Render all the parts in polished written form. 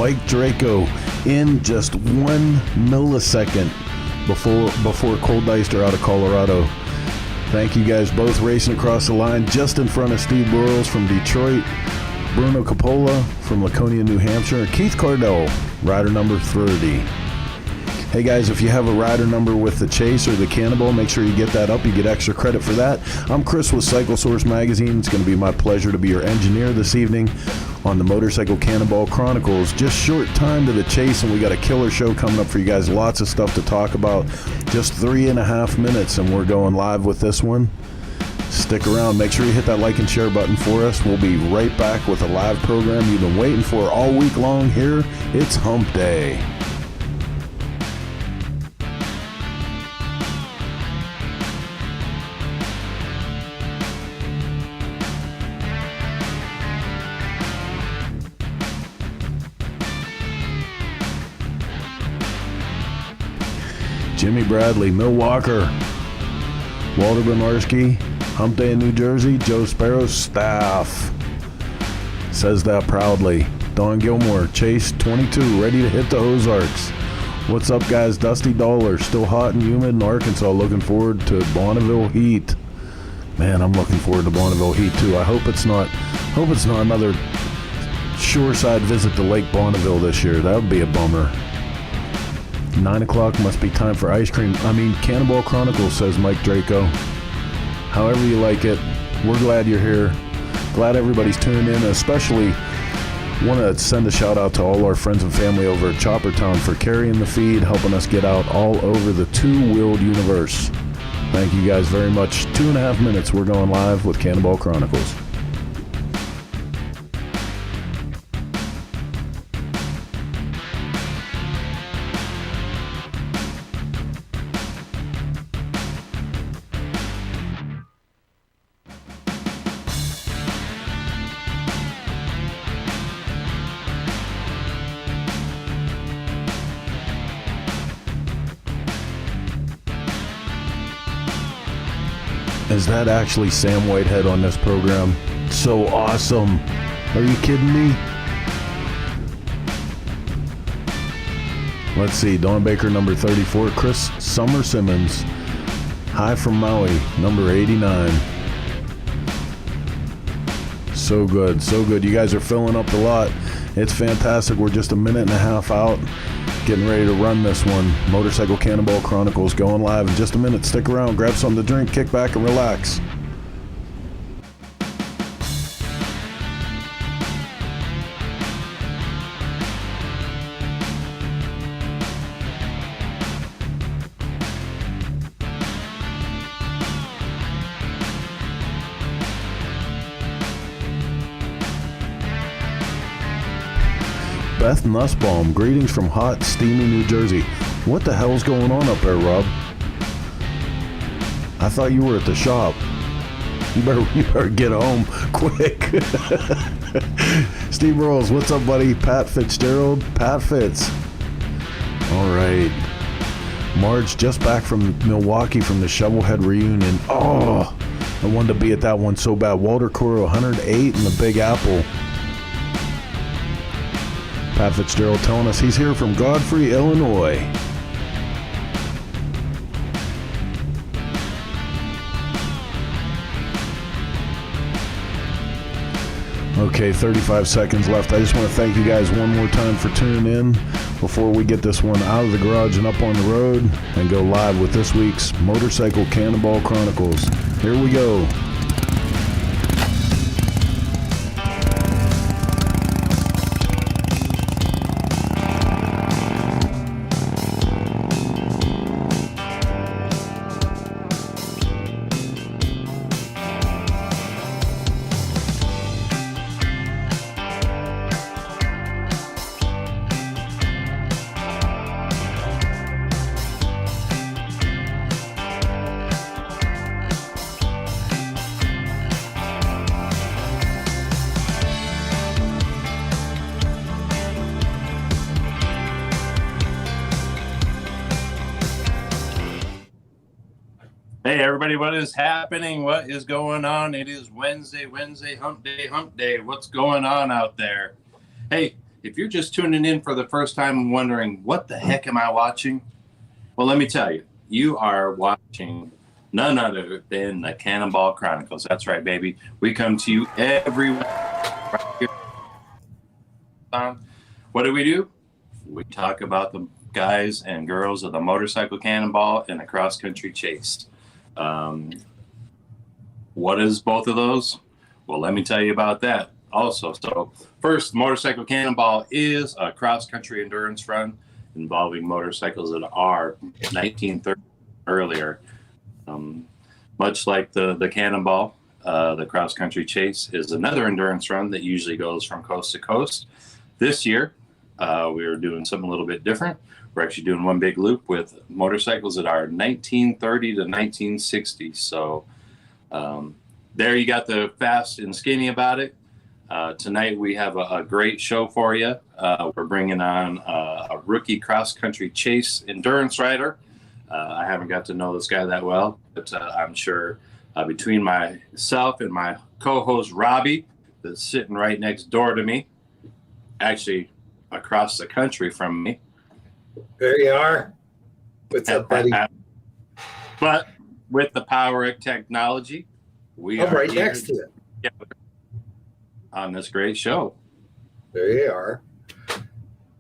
Mike Draco in just 1 millisecond before Cole Deister out of Colorado. Thank you guys both racing across the line just in front of Steve Burrows from Detroit, Bruno Coppola from Laconia, New Hampshire, and Keith Cardell, rider number 30. Hey guys, if you have a rider number with the Chase or the Cannonball, make sure you get that up. You get extra credit for that. I'm Chris with Cycle Source Magazine. It's going to be my pleasure to be your engineer this evening on the Motorcycle Cannonball Chronicles. Just short time to the Chase, and we got a killer show coming up for you guys. Lots of stuff to talk about. Just 3.5 minutes, and we're going live with this one. Stick around. Make sure you hit that like and share button for us. We'll be right back with a live program you've been waiting for all week long here. It's Hump Day. Jimmy Bradley, Mill Walker, Walter Benarski, Hump Day in New Jersey, Joe Sparrow's staff says that proudly. Don Gilmore, Chase 22, ready to hit the Ozarks. What's up, guys? Dusty Dollar, still hot and humid in Arkansas. Looking forward to Bonneville Heat. Man, I'm looking forward to Bonneville Heat too. I hope it's not another shoreside visit to Lake Bonneville this year. That would be a bummer. 9 o'clock must be time for ice cream. Cannonball Chronicles, says Mike Draco. However you like it, we're glad you're here. Glad everybody's tuned in. Especially want to send a shout out to all our friends and family over at Choppertown for carrying the feed, helping us get out all over the two-wheeled universe. Thank you guys very much. 2.5 minutes, we're going live with Cannonball Chronicles. Is that actually Sam Whitehead on this program? So awesome. Are you kidding me? Let's see. Don Baker, number 34. Chris Summer Simmons. Hi from Maui, number 89. So good, so good. You guys are filling up the lot. It's fantastic. We're just 1.5 minutes out. Getting ready to run this one. Motorcycle Cannonball Chronicles going live in just a minute. Stick around, grab something to drink, kick back, and relax. Beth Nussbaum, greetings from hot, steamy New Jersey. What the hell's going on up there, Rob? I thought you were at the shop. You better get home quick. Steve Rolls, what's up, buddy? Pat Fitzgerald, Pat Fitz. All right. Marge, just back from Milwaukee from the Shovelhead reunion. Oh, I wanted to be at that one so bad. Walter Coro, 108 in the Big Apple. Pat Fitzgerald telling us he's here from Godfrey, Illinois. Okay, 35 seconds left. I just want to thank you guys one more time for tuning in before we get this one out of the garage and up on the road and go live with this week's Motorcycle Cannonball Chronicles. Here we go. Hey everybody, what is happening? What is going on? It is Wednesday, hump day. What's going on out there? Hey, if you're just tuning in for the first time and wondering, what the heck am I watching? Well, let me tell you, you are watching none other than the Cannonball Chronicles. That's right, baby. We come to you every week right here. What do? We talk about the guys and girls of the motorcycle cannonball and the cross-country chase. What is both of those? Well, let me tell you about that also. So first, motorcycle cannonball is a cross-country endurance run involving motorcycles that are 1930 earlier. Much like the cannonball, the cross-country chase is another endurance run that usually goes from coast to coast. This year, we are doing something a little bit different. We're actually doing one big loop with motorcycles that are 1930 to 1960. So there you got the fast and skinny about it. Tonight we have a great show for you. We're bringing on a rookie cross-country chase endurance rider. I haven't got to know this guy that well, but I'm sure between myself and my co-host Robbie, that's sitting right next door to me, actually across the country from me. There you are. What's up, buddy? But with the power of technology, we I'm are right here next to it together on this great show. There you are.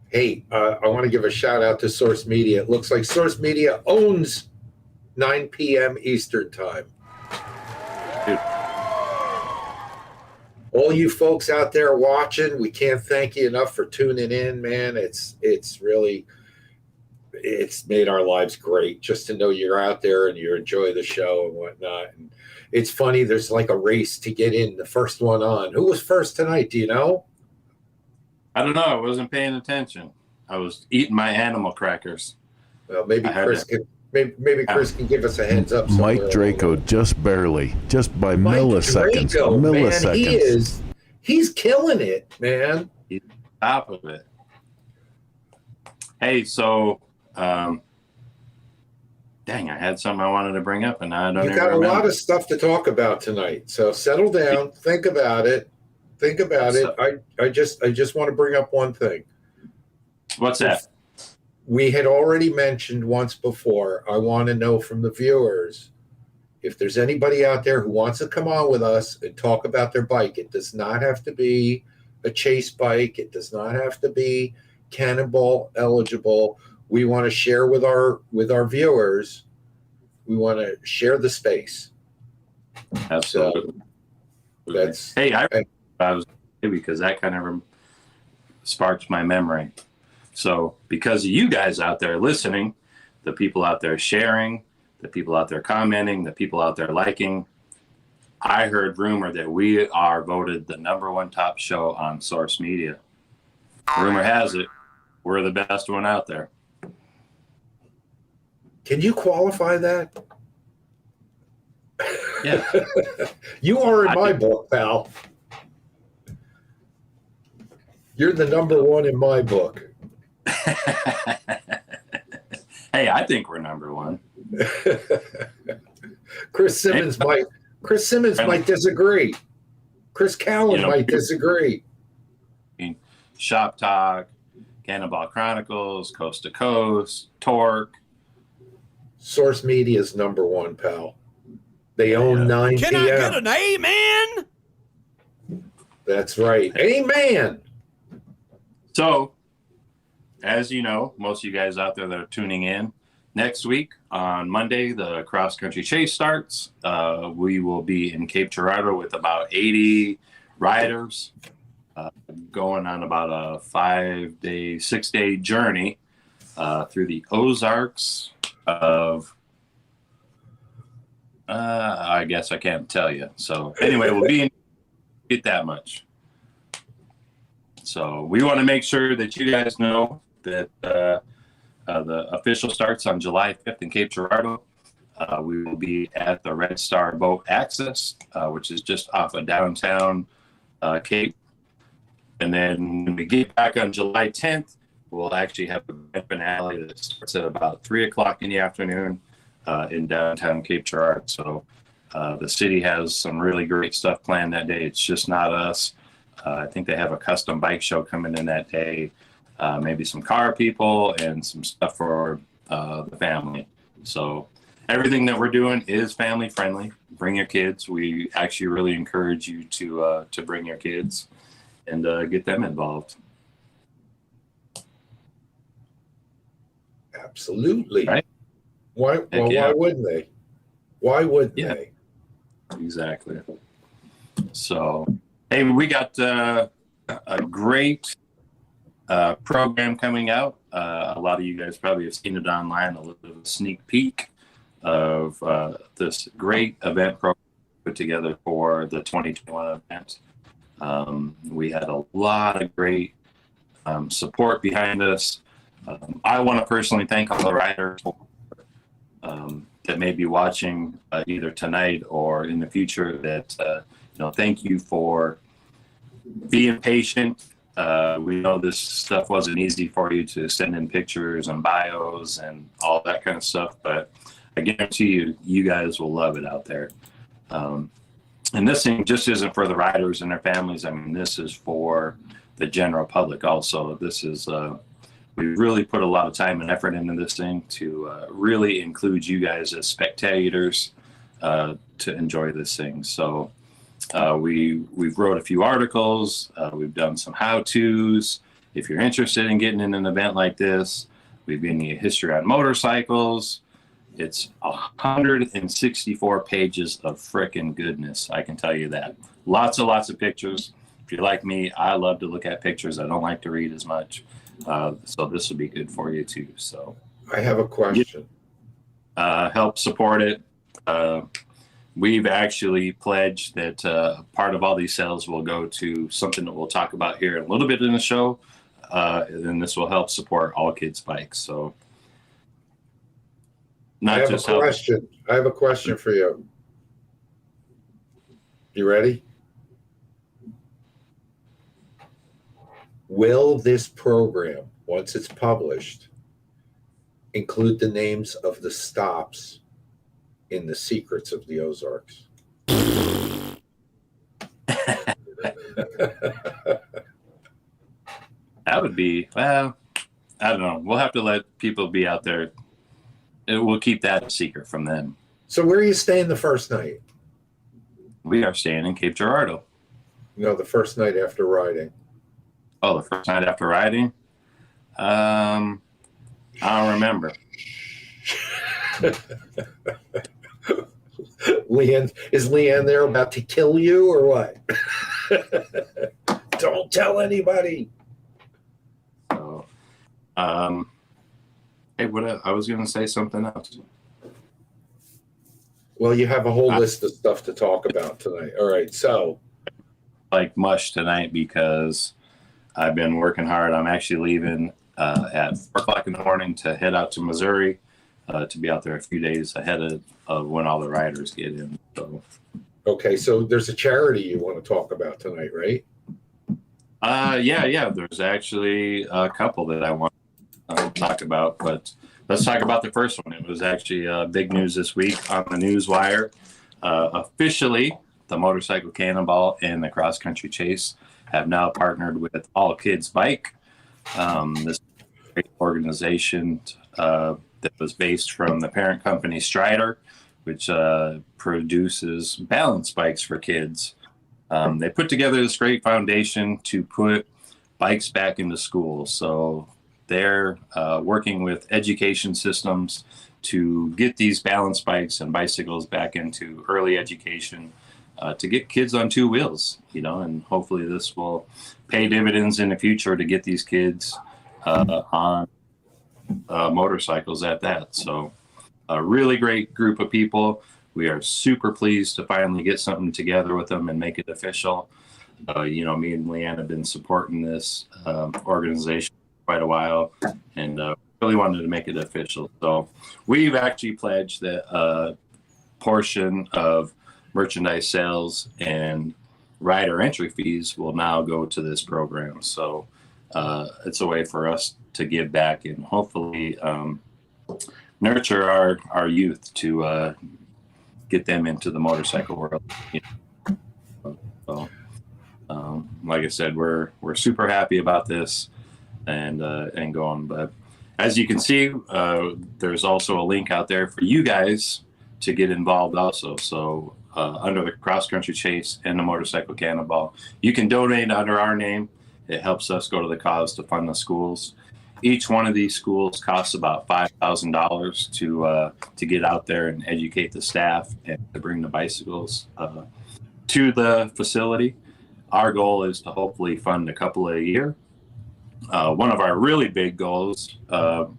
Hey, I want to give a shout out to Source Media. It looks like Source Media owns 9 p.m. Eastern Time. Dude. All you folks out there watching, we can't thank you enough for tuning in, man. It's made our lives great just to know you're out there and you enjoy the show and whatnot. And it's funny, there's like a race to get in the first one on. Who was first tonight? Do you know? I don't know. I wasn't paying attention. I was eating my animal crackers. Well, maybe Chris can give us a heads up. Mike Draco, just barely, just by milliseconds. Draco, milliseconds. Man, he's killing it, man. He's on top of it. Hey, so, dang, I had something I wanted to bring up, and I don't. You got a lot of stuff to talk about tonight, so settle down, think about it. I just want to bring up one thing. What's that? We had already mentioned once before. I want to know from the viewers if there's anybody out there who wants to come on with us and talk about their bike. It does not have to be a chase bike. It does not have to be Cannonball eligible. We want to share with our viewers. We want to share the space. Absolutely. So that's I was because that kind of sparked my memory. So because of you guys out there listening, the people out there sharing, the people out there commenting, the people out there liking, I heard rumor that we are voted the #1 top show on Source Media. Rumor has it, we're the best one out there. Can you qualify that? Yeah. You are in my book, pal. You're the #1 in my book. Hey, I think we're #1. Chris Simmons might disagree. Chris Callan might disagree. Shop Talk, Cannonball Chronicles, Coast to Coast, Torque. Source Media's #1, pal. They own 9 p.m. Can I get an amen? That's right. Amen. So, as you know, most of you guys out there that are tuning in, next week on Monday, the cross-country chase starts. We will be in Cape Girardeau with about 80 riders going on about a 6-day journey through the Ozarks of, I guess I can't tell you. So anyway, we'll be in get that much. So we want to make sure that you guys know that the official starts on July 5th in Cape Girardeau. We will be at the Red Star Boat Access, which is just off of downtown Cape. And then when we get back on July 10th, we'll actually have a grand finale that starts at about 3 o'clock in the afternoon in downtown Cape Girardeau. So the city has some really great stuff planned that day. It's just not us. I think they have a custom bike show coming in that day, maybe some car people and some stuff for the family. So everything that we're doing is family friendly. Bring your kids. We actually really encourage you to bring your kids and get them involved. Absolutely. Right? Why? Well, yeah. why wouldn't they? Why wouldn't Yeah. they? Exactly. So, hey, we got a great program coming out. A lot of you guys probably have seen it online, a little bit of a sneak peek of this great event program put together for the 2021 event. We had a lot of great support behind us. I want to personally thank all the riders that may be watching either tonight or in the future that, thank you for being patient. We know this stuff wasn't easy for you to send in pictures and bios and all that kind of stuff, but I guarantee you, you guys will love it out there. And this thing just isn't for the riders and their families. I mean, this is for the general public also. This is, we really put a lot of time and effort into this thing to really include you guys as spectators to enjoy this thing. So we've wrote a few articles. We've done some how-tos. If you're interested in getting in an event like this, we've given you a history on motorcycles. It's 164 pages of frickin' goodness. I can tell you that. Lots of pictures. If you're like me, I love to look at pictures. I don't like to read as much. So this will be good for you too. So I have a question. Help support it. We've actually pledged that part of all these sales will go to something that we'll talk about here in a little bit in the show. And this will help support all kids' bikes. So I have a question for you. You ready? Will this program, once it's published, include the names of the stops in the Secrets of the Ozarks? That would be, well, I don't know. We'll have to let people be out there. We'll keep that a secret from them. So where are you staying the first night? We are staying in Cape Girardeau. No, the first night after riding. Oh, the first night after riding? I don't remember. Is Leanne there about to kill you or what? Don't tell anybody. So, hey, I was going to say something else. Well, you have a whole list of stuff to talk about tonight. All right, so. Like mush tonight because I've been working hard. I'm actually leaving at 4 o'clock in the morning to head out to Missouri to be out there a few days ahead of when all the riders get in. So. Okay, so there's a charity you want to talk about tonight, right? Yeah. There's actually a couple that I want to talk about, but let's talk about the first one. It was actually big news this week on the Newswire. Officially, the Motorcycle Cannonball and the Cross Country Chase have now partnered with All Kids Bike. This great organization that was based from the parent company Strider, which produces balance bikes for kids. They put together this great foundation to put bikes back into schools. So they're working with education systems to get these balance bikes and bicycles back into early education to get kids on two wheels, and hopefully this will pay dividends in the future to get these kids on motorcycles at that. So a really great group of people. We are super pleased to finally get something together with them and make it official. Me and Leanne have been supporting this organization for quite a while and really wanted to make it official. So we've actually pledged that a portion of merchandise sales and rider entry fees will now go to this program. So it's a way for us to give back and hopefully nurture our youth to get them into the motorcycle world. So like I said, we're super happy about this and going. But as you can see, there's also a link out there for you guys to get involved also. So under the cross country chase and the motorcycle cannonball, you can donate under our name. It helps us go to the cause to fund the schools. Each one of these schools costs about $5,000 to get out there and educate the staff and to bring the bicycles to the facility. Our goal is to hopefully fund a couple a year. One of our really big goals of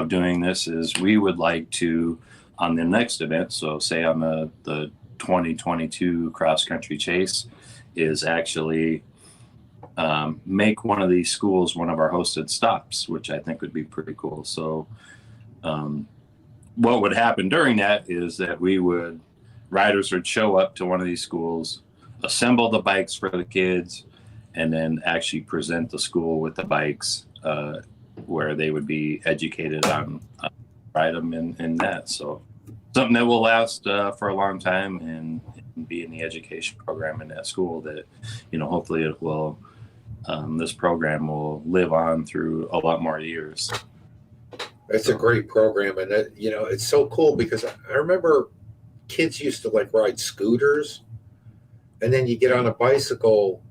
doing this is we would like to, on the next event, so say on the 2022 cross country chase, is actually make one of these schools one of our hosted stops, which I think would be pretty cool. So what would happen during that is that riders would show up to one of these schools, assemble the bikes for the kids, and then actually present the school with the bikes where they would be educated on ride them in that. So something that will last for a long time and be in the education program in that school that, hopefully it will, this program will live on through a lot more years. It's a great program. And that, it's so cool because I remember kids used to ride scooters, and then you get on a bicycle.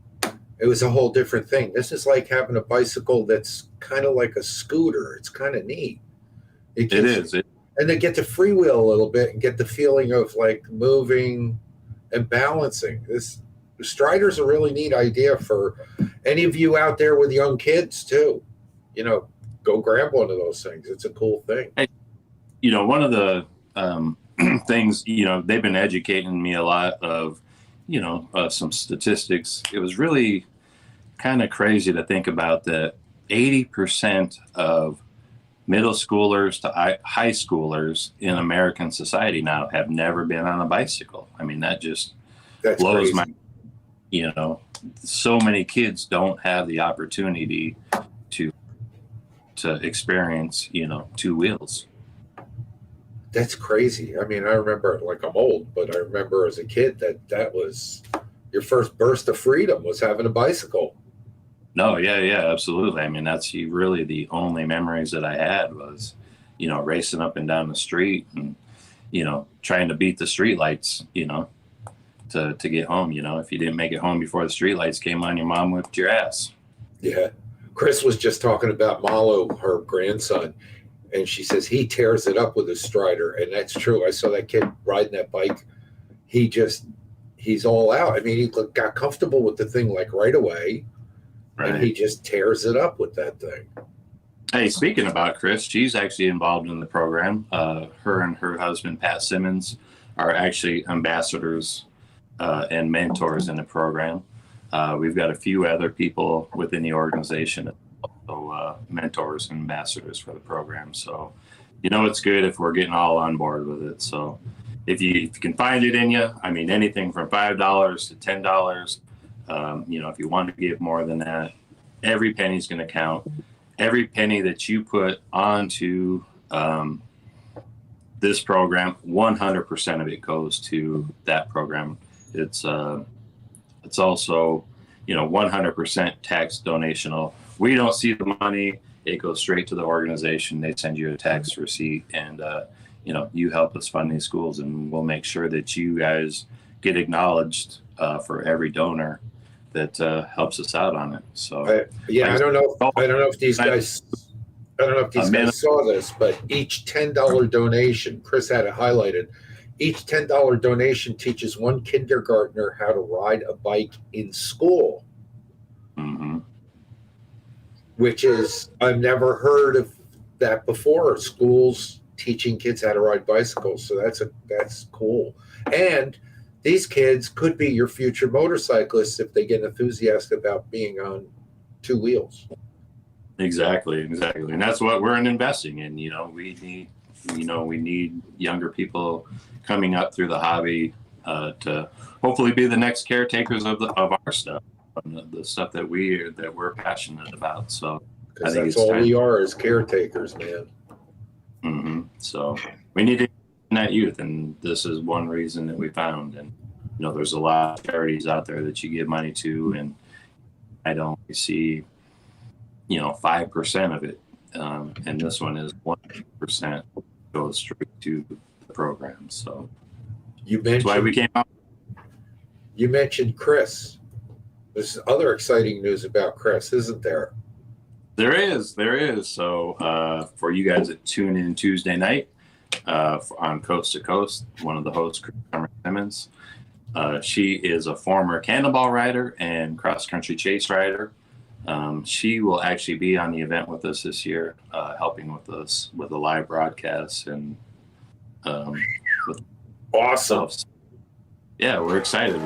It was a whole different thing. This is like having a bicycle that's kind of like a scooter. It's kind of neat. It is. And they get to freewheel a little bit and get the feeling of moving and balancing. Strider's a really neat idea for any of you out there with young kids too. Go grab one of those things. It's a cool thing. Hey, one of the things, they've been educating me a lot of, some statistics. It was really kind of crazy to think about that 80% of middle schoolers to high schoolers in American society now have never been on a bicycle. I mean, that's blows crazy. So many kids don't have the opportunity to experience, two wheels. That's crazy. I mean, I remember, I'm old, but I remember as a kid that was your first burst of freedom was having a bicycle. No, yeah, absolutely. I mean, that's really the only memories that I had was, racing up and down the street and, trying to beat the street lights, to get home. If you didn't make it home before the street lights came on, your mom whipped your ass. Yeah. Chris was just talking about Malo, her grandson, and she says he tears it up with his Strider. And that's true. I saw that kid riding that bike. He's all out. I mean, he got comfortable with the thing right away. Right. And he just tears it up with that thing. Hey, speaking about Chris, she's actually involved in the program. Her and her husband, Pat Simmons, are actually ambassadors and mentors in the program. We've got a few other people within the organization, also mentors and ambassadors for the program. So, it's good if we're getting all on board with it. So if you can find it in you, I mean, anything from $5 to $10, if you want to give more than that, every penny's going to count. Every penny that you put onto this program, 100% of it goes to that program. It's also, 100% tax donational. We don't see the money. It goes straight to the organization. They send you a tax receipt, and, you help us fund these schools, and we'll make sure that you guys get acknowledged for every donor that helps us out on it. So I don't know if these guys saw this, but each $10 donation, Chris had it highlighted, each $10 donation teaches one kindergartner how to ride a bike in school. Mm-hmm. Which is, I've never heard of that before. Schools teaching kids how to ride bicycles. So that's cool. And these kids could be your future motorcyclists if they get enthusiastic about being on two wheels. Exactly. And that's what we're investing in. We need younger people coming up through the hobby to hopefully be the next caretakers of our stuff, the stuff that we're passionate about. So I think that's all we are as caretakers, man. Mm-hmm. So we need to that youth, and this is one reason that we found. And there's a lot of charities out there that you give money to, and I don't see, 5% of it. And this one is 100% goes straight to the program. So that's why we came out. You mentioned Chris. There's other exciting news about Chris, isn't there? There is. So for you guys that tune in Tuesday night on Coast to Coast, one of the hosts, Chris Simmons, she is a former Cannonball rider and cross-country chase rider. She will actually be on the event with us this year, helping with us with the live broadcast and with awesome. Yeah, we're excited.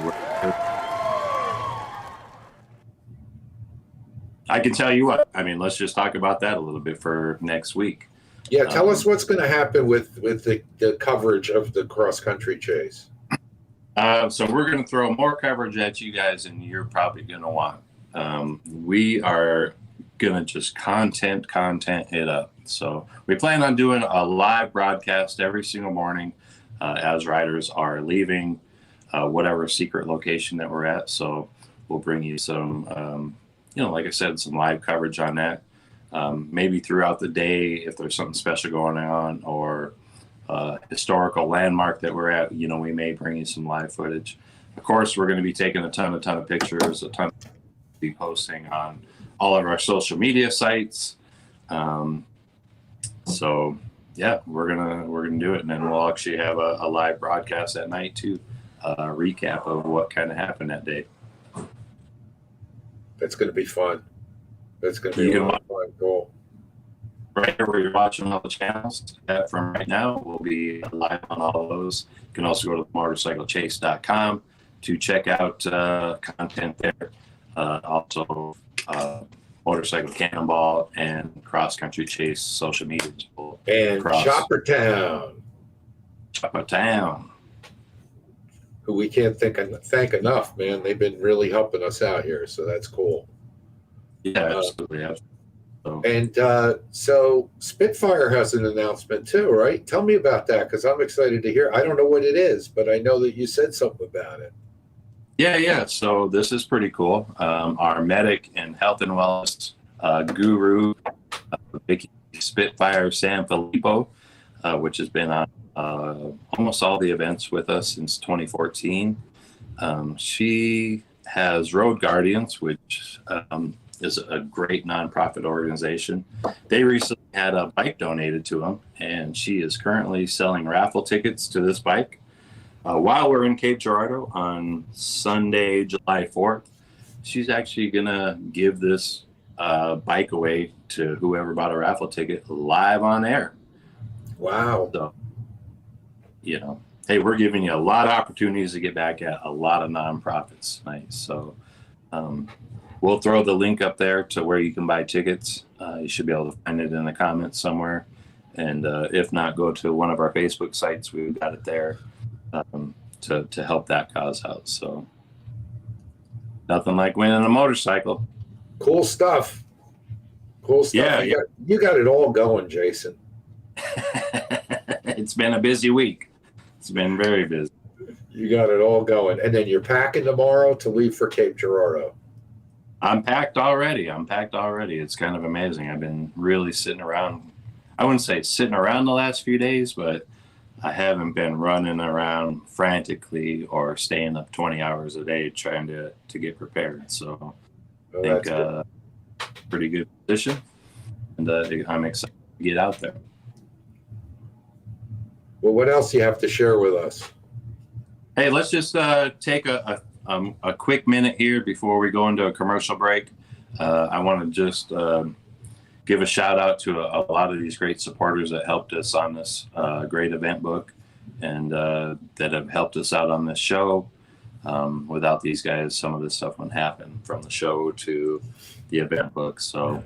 I can tell you what. I mean, let's just talk about that a little bit for next week. Yeah, tell us what's going to happen with the coverage of the cross-country chase. So we're going to throw more coverage at you guys than you're probably going to want. We are going to just content it up. So we plan on doing a live broadcast every single morning as riders are leaving whatever secret location that we're at. So we'll bring you some, like I said, some live coverage on that. Maybe throughout the day, if there's something special going on or historical landmark that we're at, we may bring you some live footage. Of course, we're going to be taking a ton of pictures, be posting on all of our social media sites. So yeah, we're gonna do it, and then we'll actually have a live broadcast at night too, recap of what kind of happened that day. That's going to be fun. That's going to be a lot of fun. Cool. Right where you're watching all the channels from right now, we'll be live on all of those. You can also go to motorcyclechase.com to check out content there. Also, Motorcycle Cannonball and Cross Country Chase social media. And Chopper Town, who we can't thank enough, man. They've been really helping us out here, so that's cool. Yeah, absolutely. And so Spitfire has an announcement too, right? Tell me about that, because I'm excited to hear. I don't know what it is, but I know that you said something about it. Yeah. So this is pretty cool. Our medic and health and wellness guru, Vicky Spitfire Sanfilippo, which has been on almost all the events with us since 2014. She has Road Guardians, which is a great nonprofit organization. They recently had a bike donated to them, and she is currently selling raffle tickets to this bike. While we're in Cape Girardeau on Sunday, July 4th, she's actually going to give this bike away to whoever bought a raffle ticket live on air. Wow. So, hey, we're giving you a lot of opportunities to get back at a lot of nonprofits tonight. So we'll throw the link up there to where you can buy tickets. You should be able to find it in the comments somewhere. And if not, go to one of our Facebook sites. We've got it there. To help that cause out. So nothing like winning a motorcycle. Cool stuff. Yeah, you got it all going, Jason. It's been a busy week. It's been very busy. You got it all going. And then you're packing tomorrow to leave for Cape Girardeau. I'm packed already. It's kind of amazing. I've been really sitting around. I wouldn't say sitting around the last few days, but I haven't been running around frantically or staying up 20 hours a day trying to get prepared. So I think pretty good position, and I'm excited to get out there. Well, what else do you have to share with us? Hey, let's just take a quick minute here before we go into a commercial break. I want to just give a shout out to a lot of these great supporters that helped us on this great event book and that have helped us out on this show. Without these guys, some of this stuff wouldn't happen, from the show to the event book. So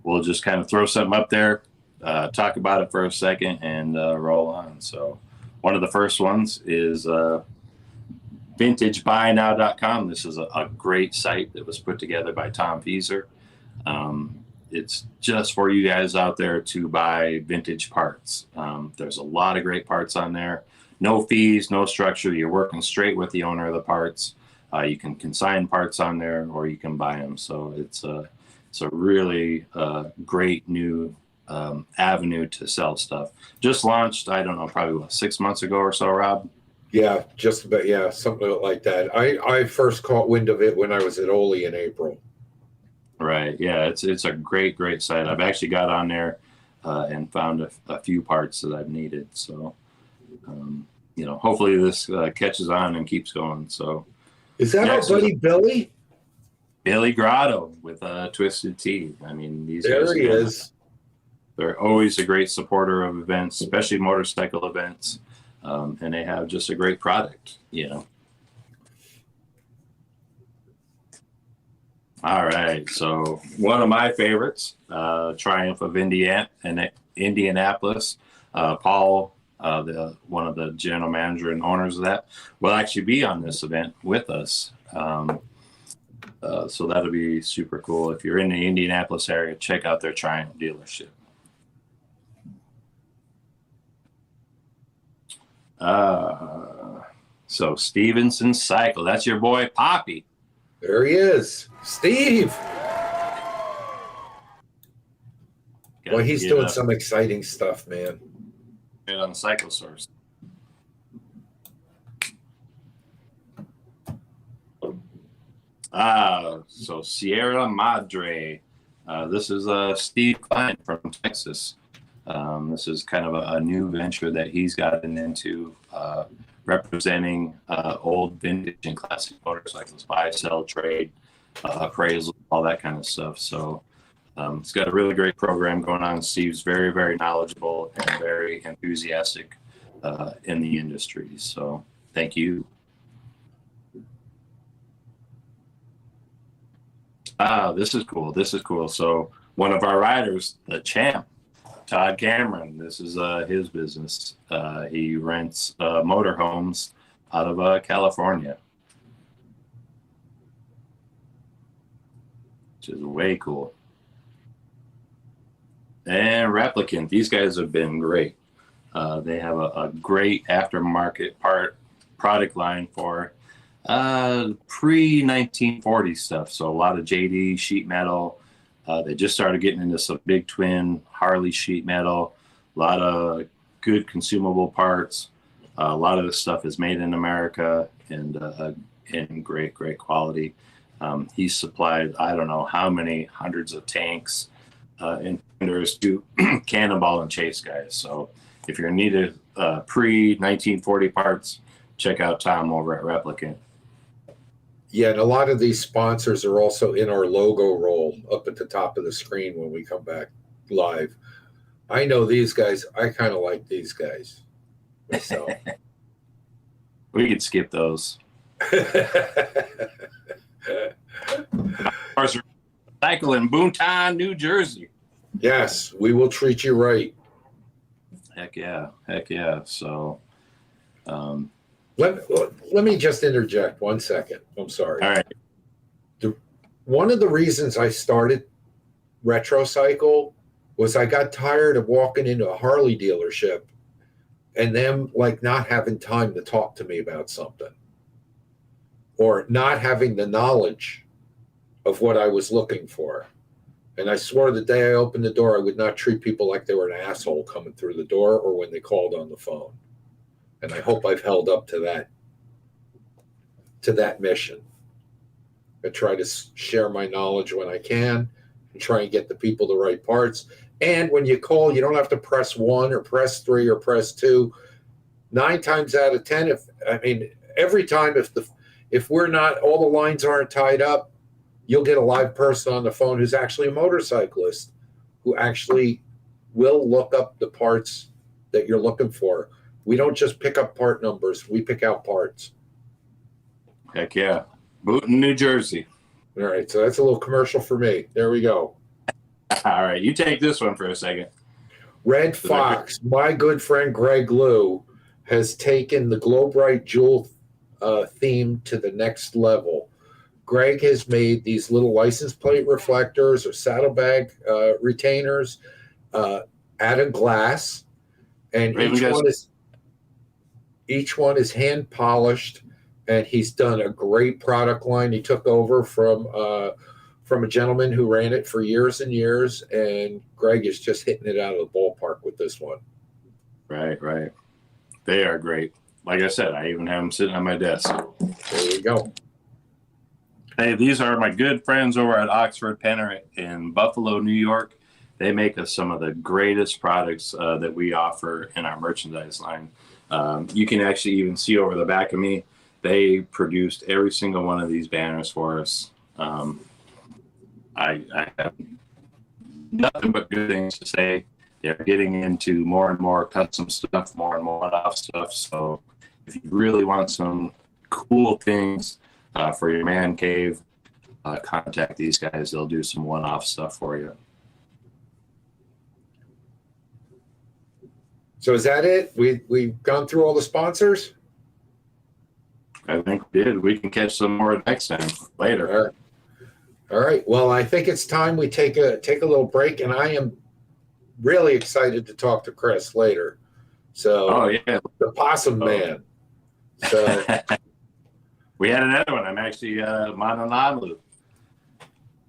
we'll just kind of throw something up there, talk about it for a second, and roll on. So one of the first ones is vintagebuynow.com. This is a great site that was put together by Tom Fieser. it's just for you guys out there to buy vintage parts. There's a lot of great parts on there. No fees, no structure. You're working straight with the owner of the parts. You can consign parts on there, or you can buy them. So it's a really great new avenue to sell stuff. Just launched, I don't know, probably 6 months ago or so, Rob. Yeah, just about. Yeah, something like that. I first caught wind of it when I was at Oli in April. Right. Yeah, it's a great site. I've actually got on there and found a few parts that I've needed. So, hopefully this catches on and keeps going. So, is that our buddy Billy? Billy Grotto with Twisted Tea. I mean, these there guys. He is. They're always a great supporter of events, especially motorcycle events, and they have just a great product. All right, so one of my favorites, Triumph of Indianapolis. Paul, one of the general manager and owners of that, will actually be on this event with us. So that'll be super cool. If you're in the Indianapolis area, check out their Triumph dealership. So Stevenson Cycle, that's your boy Poppy. There he is, Steve. Well, he's doing some exciting stuff, man. Get on Cycle Source. So Sierra Madre. This is Steve Klein from Texas. This is kind of a new venture that he's gotten into, representing old vintage and classic motorcycles, buy, sell, trade, appraisal, all that kind of stuff. So it's got a really great program going on. Steve's very, very knowledgeable and very enthusiastic in the industry. So thank you. This is cool. So one of our riders, the champ, Todd Cameron, this is his business. He rents motorhomes out of California, which is way cool. And Replicant, these guys have been great. They have a great aftermarket product line for pre-1940 stuff. So a lot of JD sheet metal. They just started getting into some big twin Harley sheet metal, a lot of good consumable parts. A lot of this stuff is made in America and in great quality. He's supplied, I don't know how many hundreds of tanks and fenders to Cannonball and Chase guys. So if you're in need of pre-1940 parts, check out Tom over at Replicant. Yeah, and a lot of these sponsors are also in our logo roll up at the top of the screen when we come back live. I know these guys. I kind of like these guys myself. We could skip those. Cycle in Boonton, New Jersey. Yes, we will treat you right. Heck yeah. So, let me just interject 1 second. I'm sorry. All right. One of the reasons I started Retrocycle was I got tired of walking into a Harley dealership and them not having time to talk to me about something, or not having the knowledge of what I was looking for. And I swore the day I opened the door, I would not treat people like they were an asshole coming through the door or when they called on the phone. And I hope I've held up to that mission. I try to share my knowledge when I can and try and get the people the right parts. And when you call, you don't have to press 1 or press 3 or press 2. 9 times out of 10, every time if we're not, all the lines aren't tied up, you'll get a live person on the phone who's actually a motorcyclist who actually will look up the parts that you're looking for. We don't just pick up part numbers. We pick out parts. Heck yeah. Boonton, New Jersey. All right. So that's a little commercial for me. There we go. All right. You take this one for a second. Red Fox, my good friend Greg Liu, has taken the Globe Right Jewel theme to the next level. Greg has made these little license plate reflectors or saddlebag retainers out of glass, and each one is hand polished, and he's done a great product line. He took over from a gentleman who ran it for years and years, and Greg is just hitting it out of the ballpark with this one. Right. They are great. Like I said, I even have them sitting on my desk. There you go. Hey, these are my good friends over at Oxford Penner in Buffalo, New York. They make us some of the greatest products that we offer in our merchandise line. You can actually even see over the back of me, they produced every single one of these banners for us. I have nothing but good things to say. They're getting into more and more custom stuff, more and more one-off stuff. So if you really want some cool things for your man cave, contact these guys. They'll do some one-off stuff for you. So is that it? We've gone through all the sponsors? I think we did. We can catch some more next time later. All right. Well, I think it's time we take a little break, and I am really excited to talk to Chris later. So, the Possum Man. So we had another one. I'm actually Mananalu.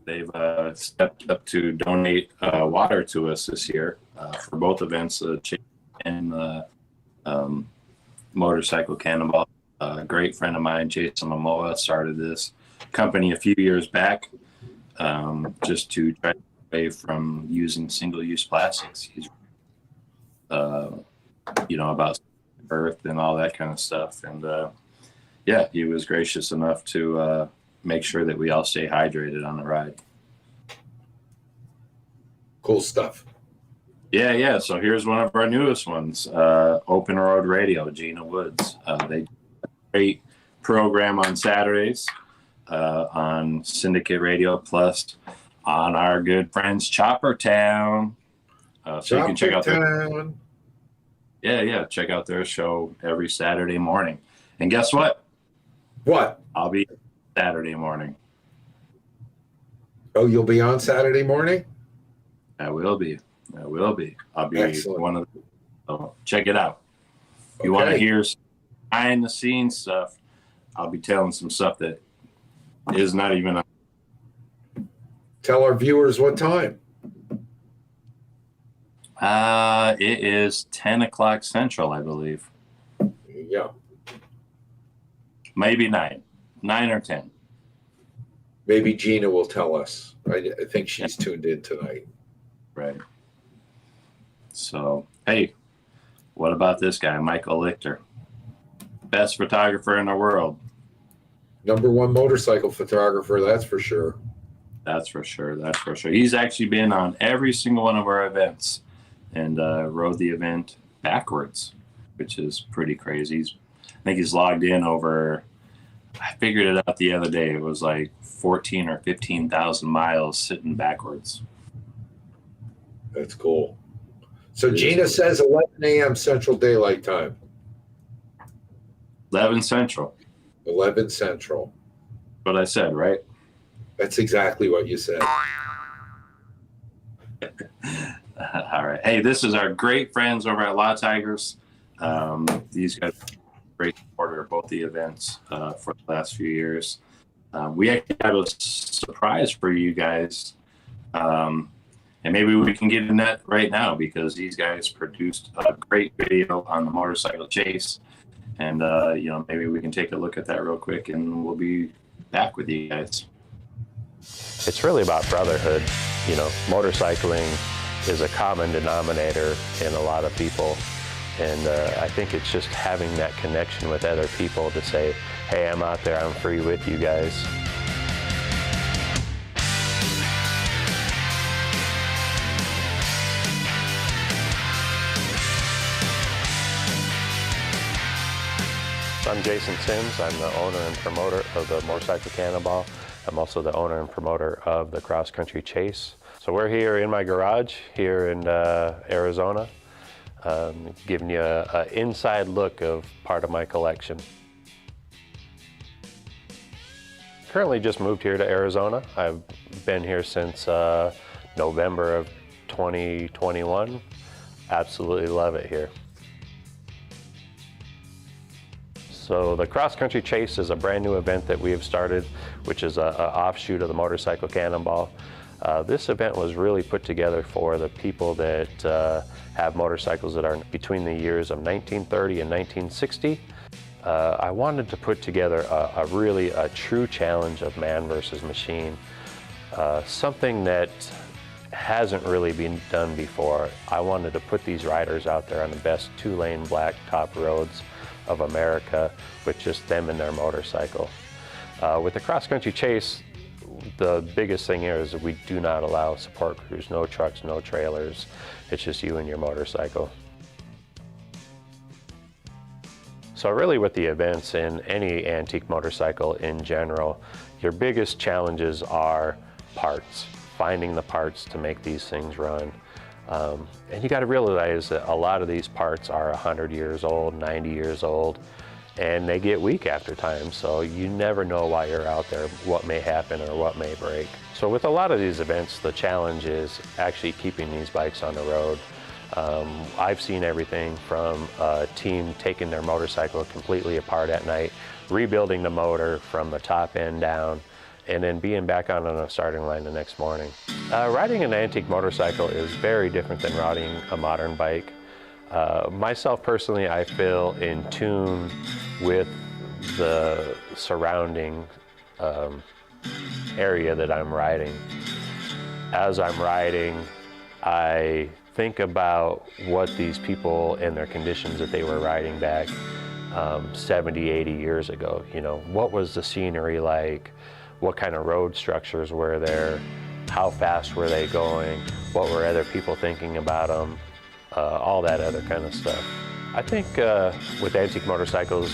They've stepped up to donate water to us this year for both events, and Motorcycle Cannonball. A great friend of mine, Jason Momoa, started this company a few years back just to try to get away from using single-use plastics. He's, about Earth and all that kind of stuff. And, he was gracious enough to make sure that we all stay hydrated on the ride. Cool stuff. Yeah. So here's one of our newest ones, Open Road Radio, Gina Woods. They do a great program on Saturdays on Syndicate Radio, plus on our good friends Chopper Town. So you can check out check out their show every Saturday morning. And guess what? What? I'll be Saturday morning. Oh, you'll be on Saturday morning? I will be. I'll be Excellent. one of them. So check it out. If you want to hear behind the scenes stuff, I'll be telling some stuff that is not even on. Tell our viewers what time. It is 10 o'clock Central, I believe. Yeah. Maybe 9 or 10. Maybe Gina will tell us. I think she's tuned in tonight. Right. So, hey, what about this guy, Michael Lichter? Best photographer in the world. #1 motorcycle photographer, that's for sure. That's for sure. He's actually been on every single one of our events and rode the event backwards, which is pretty crazy. I think he's logged in over, I figured it out the other day, it was like 14 or 15,000 miles sitting backwards. That's cool. So Gina says 11 a.m. Central Daylight Time. 11 Central. 11 Central. What I said, right? That's exactly what you said. All right. Hey, this is our great friends over at Law Tigers. These guys are great supporter of both the events for the last few years. We actually have a surprise for you guys. And maybe we can get in that right now because these guys produced a great video on the motorcycle chase. And, maybe we can take a look at that real quick and we'll be back with you guys. It's really about brotherhood. Motorcycling is a common denominator in a lot of people. And I think it's just having that connection with other people to say, hey, I'm out there, I'm free with you guys. I'm Jason Sims. I'm the owner and promoter of the Motorcycle Cannonball. I'm also the owner and promoter of the Cross Country Chase. So we're here in my garage here in Arizona, giving you an inside look of part of my collection. currently just moved here to Arizona. I've been here since November of 2021. Absolutely love it here. So the Cross Country Chase is a brand new event that we have started, which is an offshoot of the Motorcycle Cannonball. This event was really put together for the people that have motorcycles that are between the years of 1930 and 1960. I wanted to put together a true challenge of man versus machine, something that hasn't really been done before. I wanted to put these riders out there on the best 2-lane blacktop roads of America with just them and their motorcycle. With the Cross Country Chase, the biggest thing here is that we do not allow support crews, no trucks, no trailers. It's just you and your motorcycle. So really with the events in any antique motorcycle in general, your biggest challenges are parts, finding the parts to make these things run. And you got to realize that a lot of these parts are 100 years old, 90 years old, and they get weak after time. So you never know while you're out there what may happen or what may break. So with a lot of these events, the challenge is actually keeping these bikes on the road. I've seen everything from a team taking their motorcycle completely apart at night, rebuilding the motor from the top end down, and then being back on a starting line the next morning. Riding an antique motorcycle is very different than riding a modern bike. Myself personally, I feel in tune with the surrounding area that I'm riding. As I'm riding, I think about what these people and their conditions that they were riding back 70, 80 years ago. You know, what was the scenery like? What kind of road structures were there? How fast were they going? What were other people thinking about them? All that other kind of stuff. I think with antique motorcycles,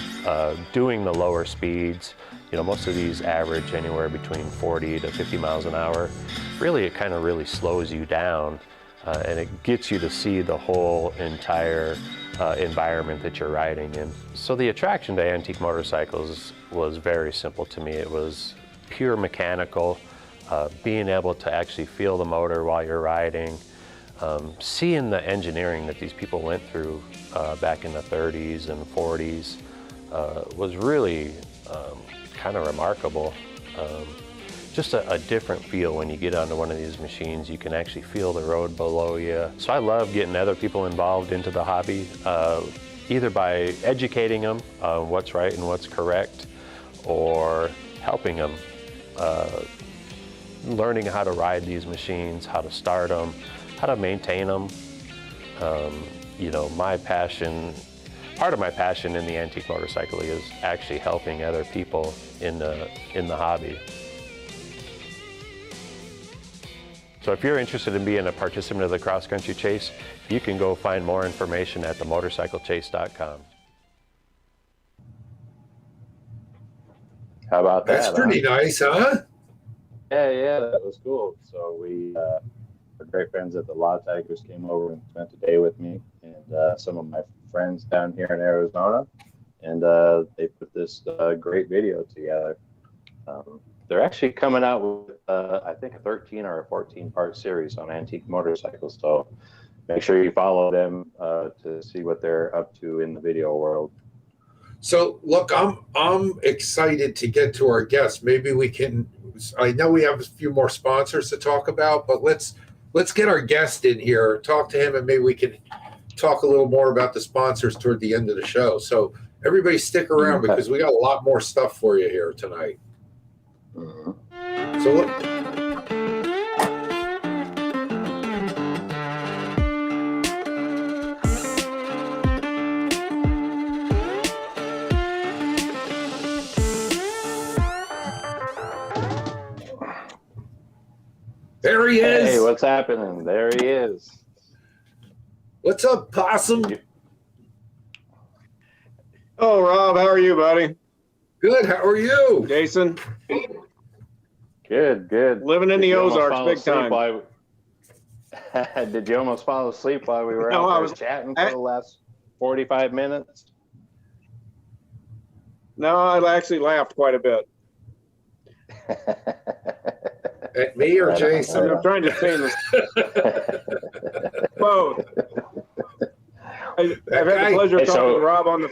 doing the lower speeds, you know, most of these average anywhere between 40 to 50 miles an hour. Really, it kind of really slows you down and it gets you to see the whole entire environment that you're riding in. So the attraction to antique motorcycles was very simple to me. It was pure mechanical, being able to actually feel the motor while you're riding, seeing the engineering that these people went through back in the 30s and 40s was really kind of remarkable. Just a different feel when you get onto one of these machines. You can actually feel the road below you. So I love getting other people involved into the hobby, either by educating them on what's right and what's correct, or helping them, learning how to ride these machines, how to start them, how to maintain them. You know, my passion, part of my passion in the antique motorcycle is actually helping other people in the hobby. So if you're interested in being a participant of the Cross Country Chase, you can go find more information at themotorcyclechase.com. How about that? That's pretty nice, huh? Yeah, that was cool. So we, our great friends at the Law Tigers came over and spent a day with me and some of my friends down here in Arizona, and they put this great video together. They're actually coming out with, I think, a 13 or a 14-part series on antique motorcycles. So make sure you follow them to see what they're up to in the video world. So look, I'm excited to get to our guests. Maybe we can. I know we have a few more sponsors to talk about, but let's get our guest in here, talk to him, and maybe we can talk a little more about the sponsors toward the end of the show. So everybody stick around because we got a lot more stuff for you here tonight. So look. There he is. Hey, what's happening? There he is. What's up, Possum? Oh, Rob, how are you, buddy? Good. How are you? Jason? Good. Living in the Ozarks big time. Did you almost fall asleep while we were No, out I there was chatting for the last 45 minutes? No, I actually laughed quite a bit. At me or Jason? I'm trying to stay in this. Both. I've had the pleasure of talking to Rob on the.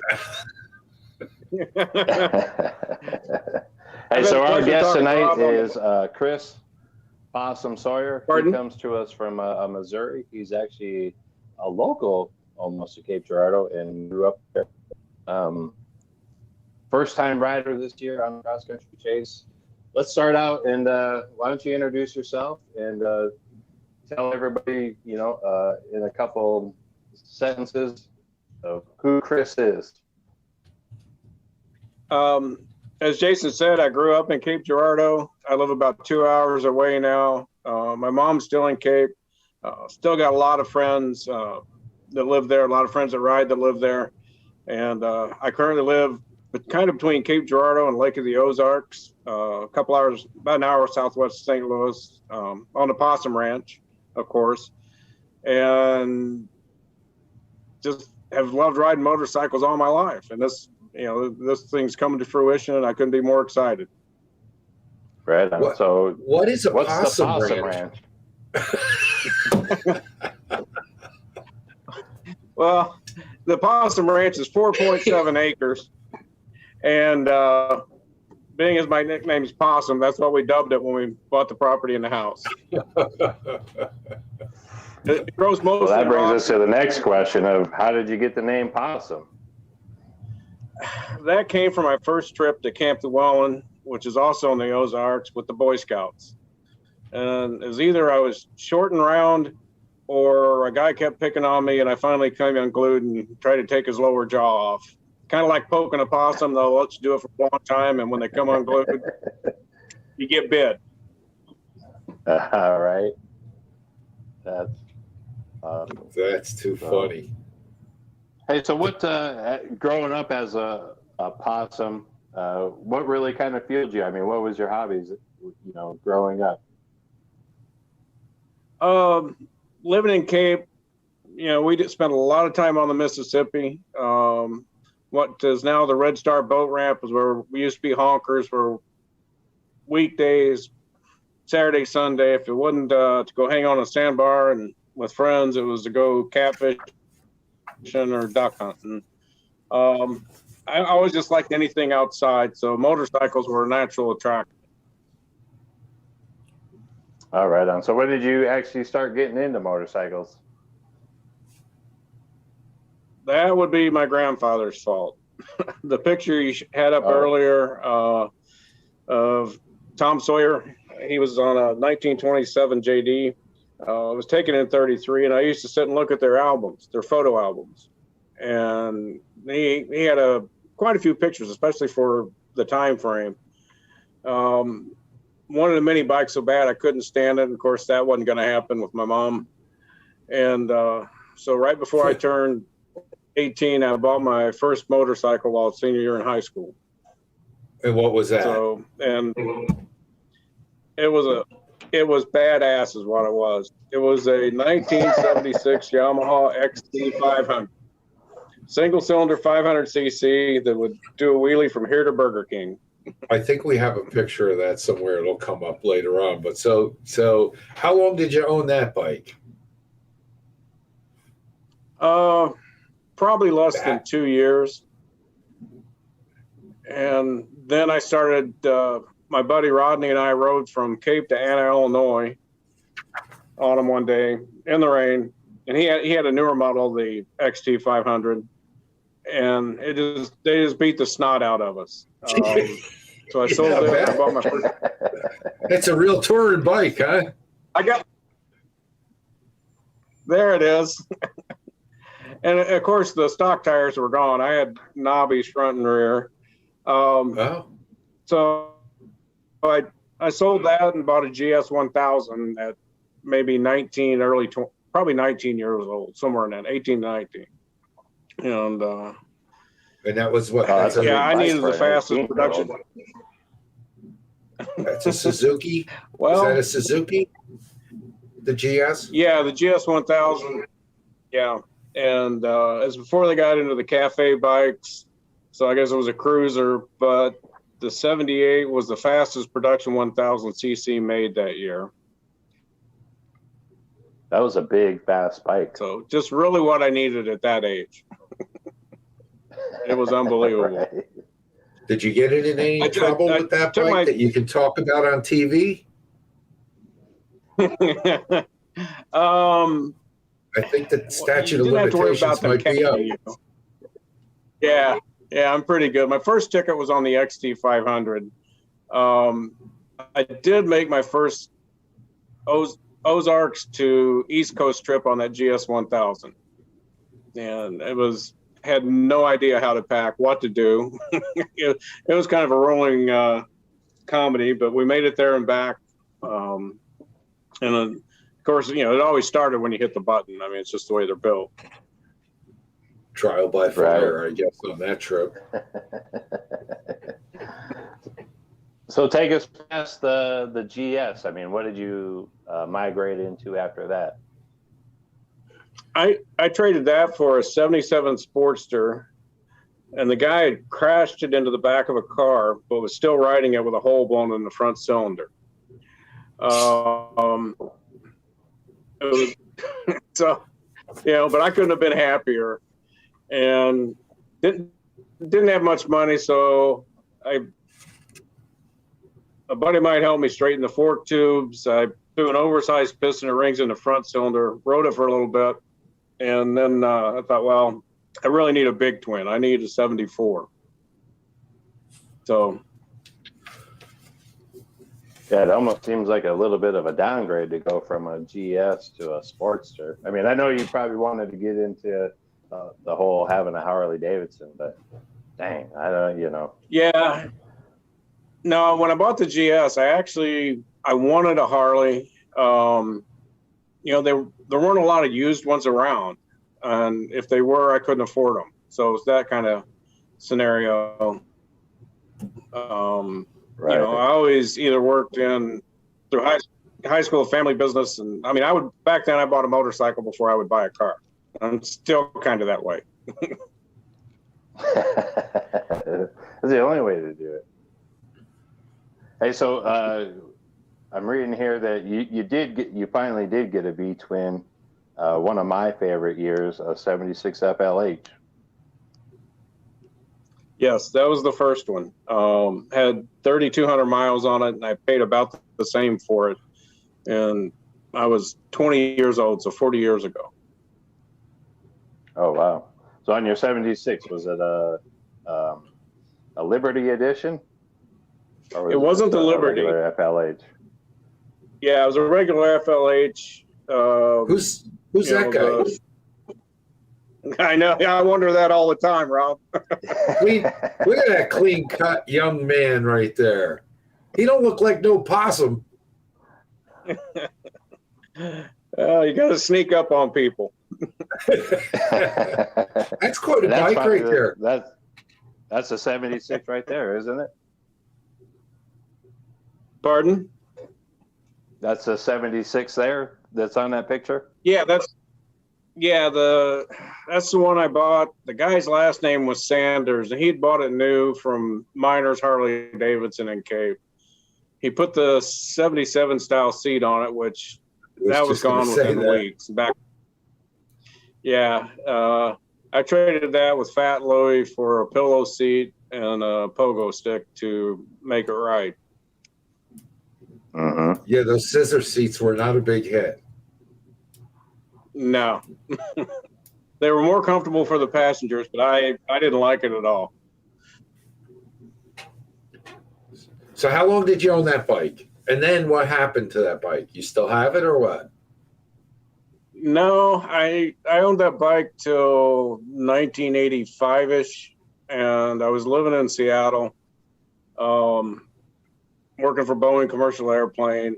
Hey, so our guest tonight is Chris Possum Sawyer. Pardon? He comes to us from Missouri. He's actually a local almost to Cape Girardeau and grew up there. First time rider this year on the cross country chase. Let's start out and why don't you introduce yourself and tell everybody, in a couple sentences of who Chris is. As Jason said, I grew up in Cape Girardeau. I live about 2 hours away now. My mom's still in Cape. Still got a lot of friends that live there, a lot of friends that ride that live there. And I currently live kind of between Cape Girardeau and Lake of the Ozarks, a couple hours, about an hour southwest of St. Louis, on the Possum Ranch, of course. And just have loved riding motorcycles all my life. And this thing's coming to fruition, and I couldn't be more excited. Right. So what is what's Possum the Possum Ranch? Well, the Possum Ranch is 4.7 acres. And being as my nickname is Possum, that's what we dubbed it when we bought the property and the house. It grows mostly. Well, that brings us to the next question of how did you get the name Possum? That came from my first trip to Camp Llewellyn, which is also in the Ozarks, with the Boy Scouts. And it was either I was short and round or a guy kept picking on me, and I finally came unglued and tried to take his lower jaw off. Kind of like poking a possum, they'll let you do it for a long time, and when they come unglued, you get bit. All right. That's too funny. Hey, so what, growing up as a possum, what really kind of fueled you? I mean, what was your hobbies, growing up? Living in Cape, we did spend a lot of time on the Mississippi. What is now the Red Star boat ramp is where we used to be honkers for weekdays, Saturday, Sunday. If it wasn't to go hang on a sandbar and with friends, it was to go catfish or duck hunting. I always just liked anything outside, so motorcycles were a natural attraction. All right, so when did you actually start getting into motorcycles? That would be my grandfather's fault. The picture you had up earlier of Tom Sawyer, he was on a 1927 JD. It was taken in 33, and I used to sit and look at their albums, their photo albums. And he had quite a few pictures, especially for the time frame. Wanted a mini bike so bad I couldn't stand it. And of course, that wasn't going to happen with my mom. And so right before I turned 18, I bought my first motorcycle while senior year in high school. And what was that? So, and it was badass is what it was. It was a 1976 Yamaha XT500, single cylinder 500cc that would do a wheelie from here to Burger King. I think we have a picture of that somewhere. It'll come up later on. But so how long did you own that bike? Probably less than 2 years. And then I started, my buddy Rodney and I rode from Cape to Anna, Illinois on him one day in the rain. And he had a newer model, the XT500. And they just beat the snot out of us. So I sold it. I bought my first. It's a real touring bike, huh? There it is. And of course, the stock tires were gone. I had knobbies front and rear. So I sold that and bought a GS 1000 at maybe 19, probably 19 years old, somewhere in that, 18, 19. And that was what? I needed the fastest production. That's a Suzuki? Well, is that a Suzuki? The GS? Yeah, the GS 1000. Yeah. And it was before they got into the cafe bikes. So I guess it was a cruiser, but the 78 was the fastest production 1000cc made that year. That was a big, fast bike. So just really what I needed at that age. It was unbelievable. Right. Did you get it in any trouble with that bike that you can talk about on TV? I think the statute of limitations might be up. Yeah, I'm pretty good. My first ticket was on the XT 500. I did make my first Ozarks to East Coast trip on that GS 1000, and had no idea how to pack, what to do. It was kind of a rolling comedy, but we made it there and back. And then, of course, it always started when you hit the button. I mean, it's just the way they're built. Trial by fire, I guess, on that trip. So take us past the GS. I mean, what did you migrate into after that? I traded that for a 77 Sportster, and the guy had crashed it into the back of a car, but was still riding it with a hole blown in the front cylinder. It was, so, but I couldn't have been happier, and didn't have much money, so a buddy might help me straighten the fork tubes. I threw an oversized piston and rings in the front cylinder, rode it for a little bit, and then I thought, well, I really need a big twin. I need a 74. So. Yeah, it almost seems like a little bit of a downgrade to go from a GS to a Sportster. I mean, I know you probably wanted to get into the whole having a Harley Davidson, but dang, I don't. Yeah. No, when I bought the GS, I wanted a Harley. There weren't a lot of used ones around, and if they were, I couldn't afford them. So it's that kind of scenario. Right. I always either worked through high school family business, and I mean, back then I bought a motorcycle before I would buy a car. I'm still kind of that way. That's the only way to do it. Hey, so I'm reading here that you finally did get a V twin. One of my favorite years, a 76 FLH. Yes, that was the first one. Had 3,200 miles on it, and I paid about the same for it. And I was 20 years old, so 40 years ago. Oh, wow. So on your 76, was it a Liberty edition? Or it wasn't the Liberty. Regular FLH? Yeah, it was a regular FLH. Who's that guy? I know. I wonder that all the time, Rob. Look at that clean-cut young man right there. He don't look like no Possum. You got to sneak up on people. That's quite a bike right there. That's a 76 right there, isn't it? Pardon? That's a 76 there that's on that picture? Yeah, that's the one I bought. The guy's last name was Sanders, and he'd bought it new from Miners Harley Davidson in Cape. He put the 77 style seat on it, which that was gone within weeks. I traded that with Fat Louie for a pillow seat and a pogo stick to make it right. Mm-hmm. Yeah, those scissor seats were not a big hit. No. They were more comfortable for the passengers, but I didn't like it at all. So how long did you own that bike? And then what happened to that bike? You still have it or what? No, I owned that bike till 1985-ish, and I was living in Seattle, working for Boeing Commercial Airplane,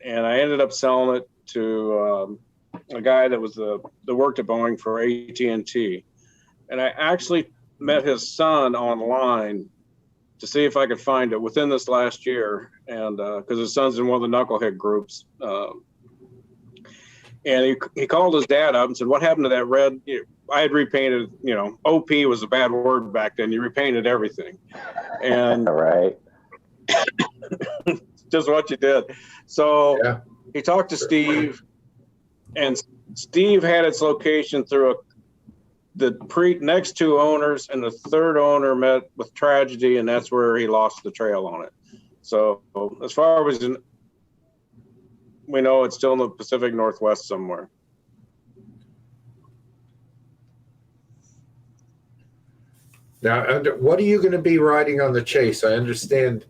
and I ended up selling it to a guy that worked at Boeing for AT&T, and I actually met his son online to see if I could find it within this last year, and because his son's in one of the knucklehead groups, And he called his dad up and said, "What happened to that red?" I had repainted, OP was a bad word back then. You repainted everything. And Right. just what you did. So Yeah. he talked to Steve, and Steve had its location through the next two owners, and the third owner met with tragedy, and that's where he lost the trail on it. So as far as we know, it's still in the Pacific Northwest somewhere. Now, what are you going to be riding on the Chase? I understand.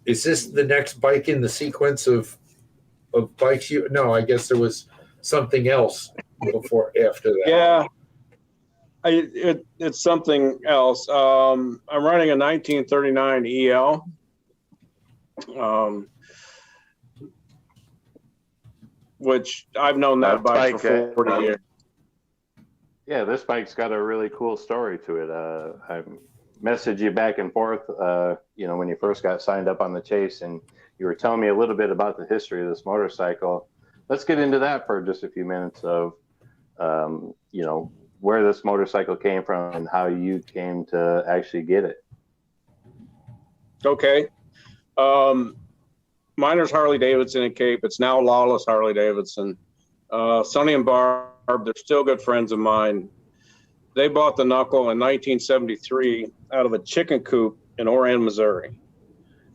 Is this the next bike in the sequence of bikes? No, I guess there was something else after that. Yeah, it's something else. I'm running a 1939 EL. Which I've known that bike for 40 years. Yeah, this bike's got a really cool story to it. I messaged you back and forth, when you first got signed up on the Chase, and you were telling me a little bit about the history of this motorcycle. Let's get into that for just a few minutes of, where this motorcycle came from and how you came to actually get it. Okay. Miner's Harley Davidson in Cape. It's now Lawless Harley Davidson. Sonny and Barb, they're still good friends of mine. They bought the Knuckle in 1973 out of a chicken coop in Oran, Missouri,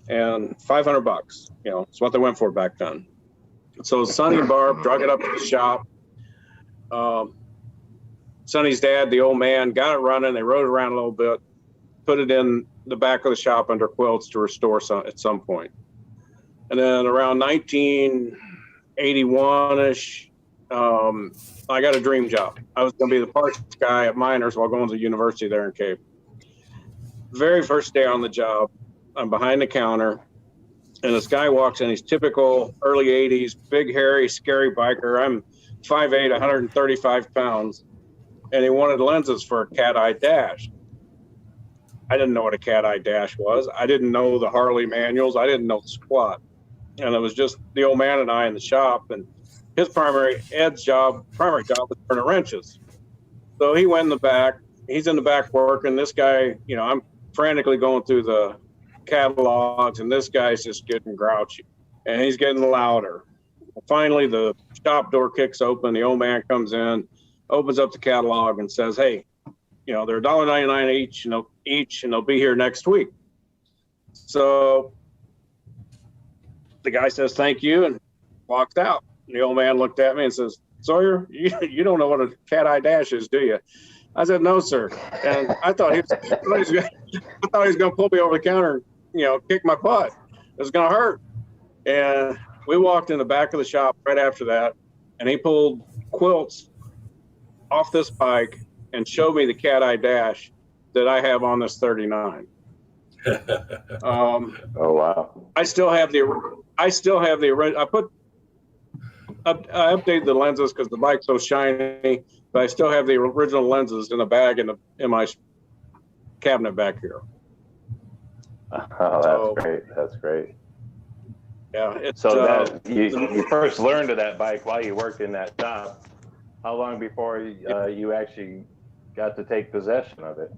and $500. It's what they went for back then. So Sonny and Barb drug it up to the shop. Sonny's dad, the old man, got it running. They rode it around a little bit, put it in the back of the shop under quilts to restore at some point. And then around 1981-ish, I got a dream job. I was going to be the parts guy at Miners while going to university there in Cape. Very first day on the job, I'm behind the counter, and this guy walks in. He's typical early 80s, big, hairy, scary biker. I'm 5'8", 135 pounds, and he wanted lenses for a cat-eye dash. I didn't know what a cat-eye dash was. I didn't know the Harley manuals. I didn't know the squat. And it was just the old man and I in the shop, and his primary job was turning wrenches. So he went in the back. He's in the back working. This guy, I'm frantically going through the catalogs, and this guy's just getting grouchy, and he's getting louder. Finally, the shop door kicks open. The old man comes in, opens up the catalog, and says, "Hey, they're $1.99 each, and they'll be here next week." So the guy says, "Thank you," and walks out. The old man looked at me and says, "Sawyer, you don't know what a cat-eye dash is, do you?" I said, "No, sir." And I thought he was going to pull me over the counter and, kick my butt. It was going to hurt. And we walked in the back of the shop right after that, and he pulled quilts off this bike and showed me the cat-eye dash that I have on this 39. Oh wow! I still have the original. I updated the lenses because the bike's so shiny, but I still have the original lenses in a bag in my cabinet back here. Oh, that's great. That's great. Yeah. That you first learned of that bike while you worked in that shop. How long before you actually got to take possession of it?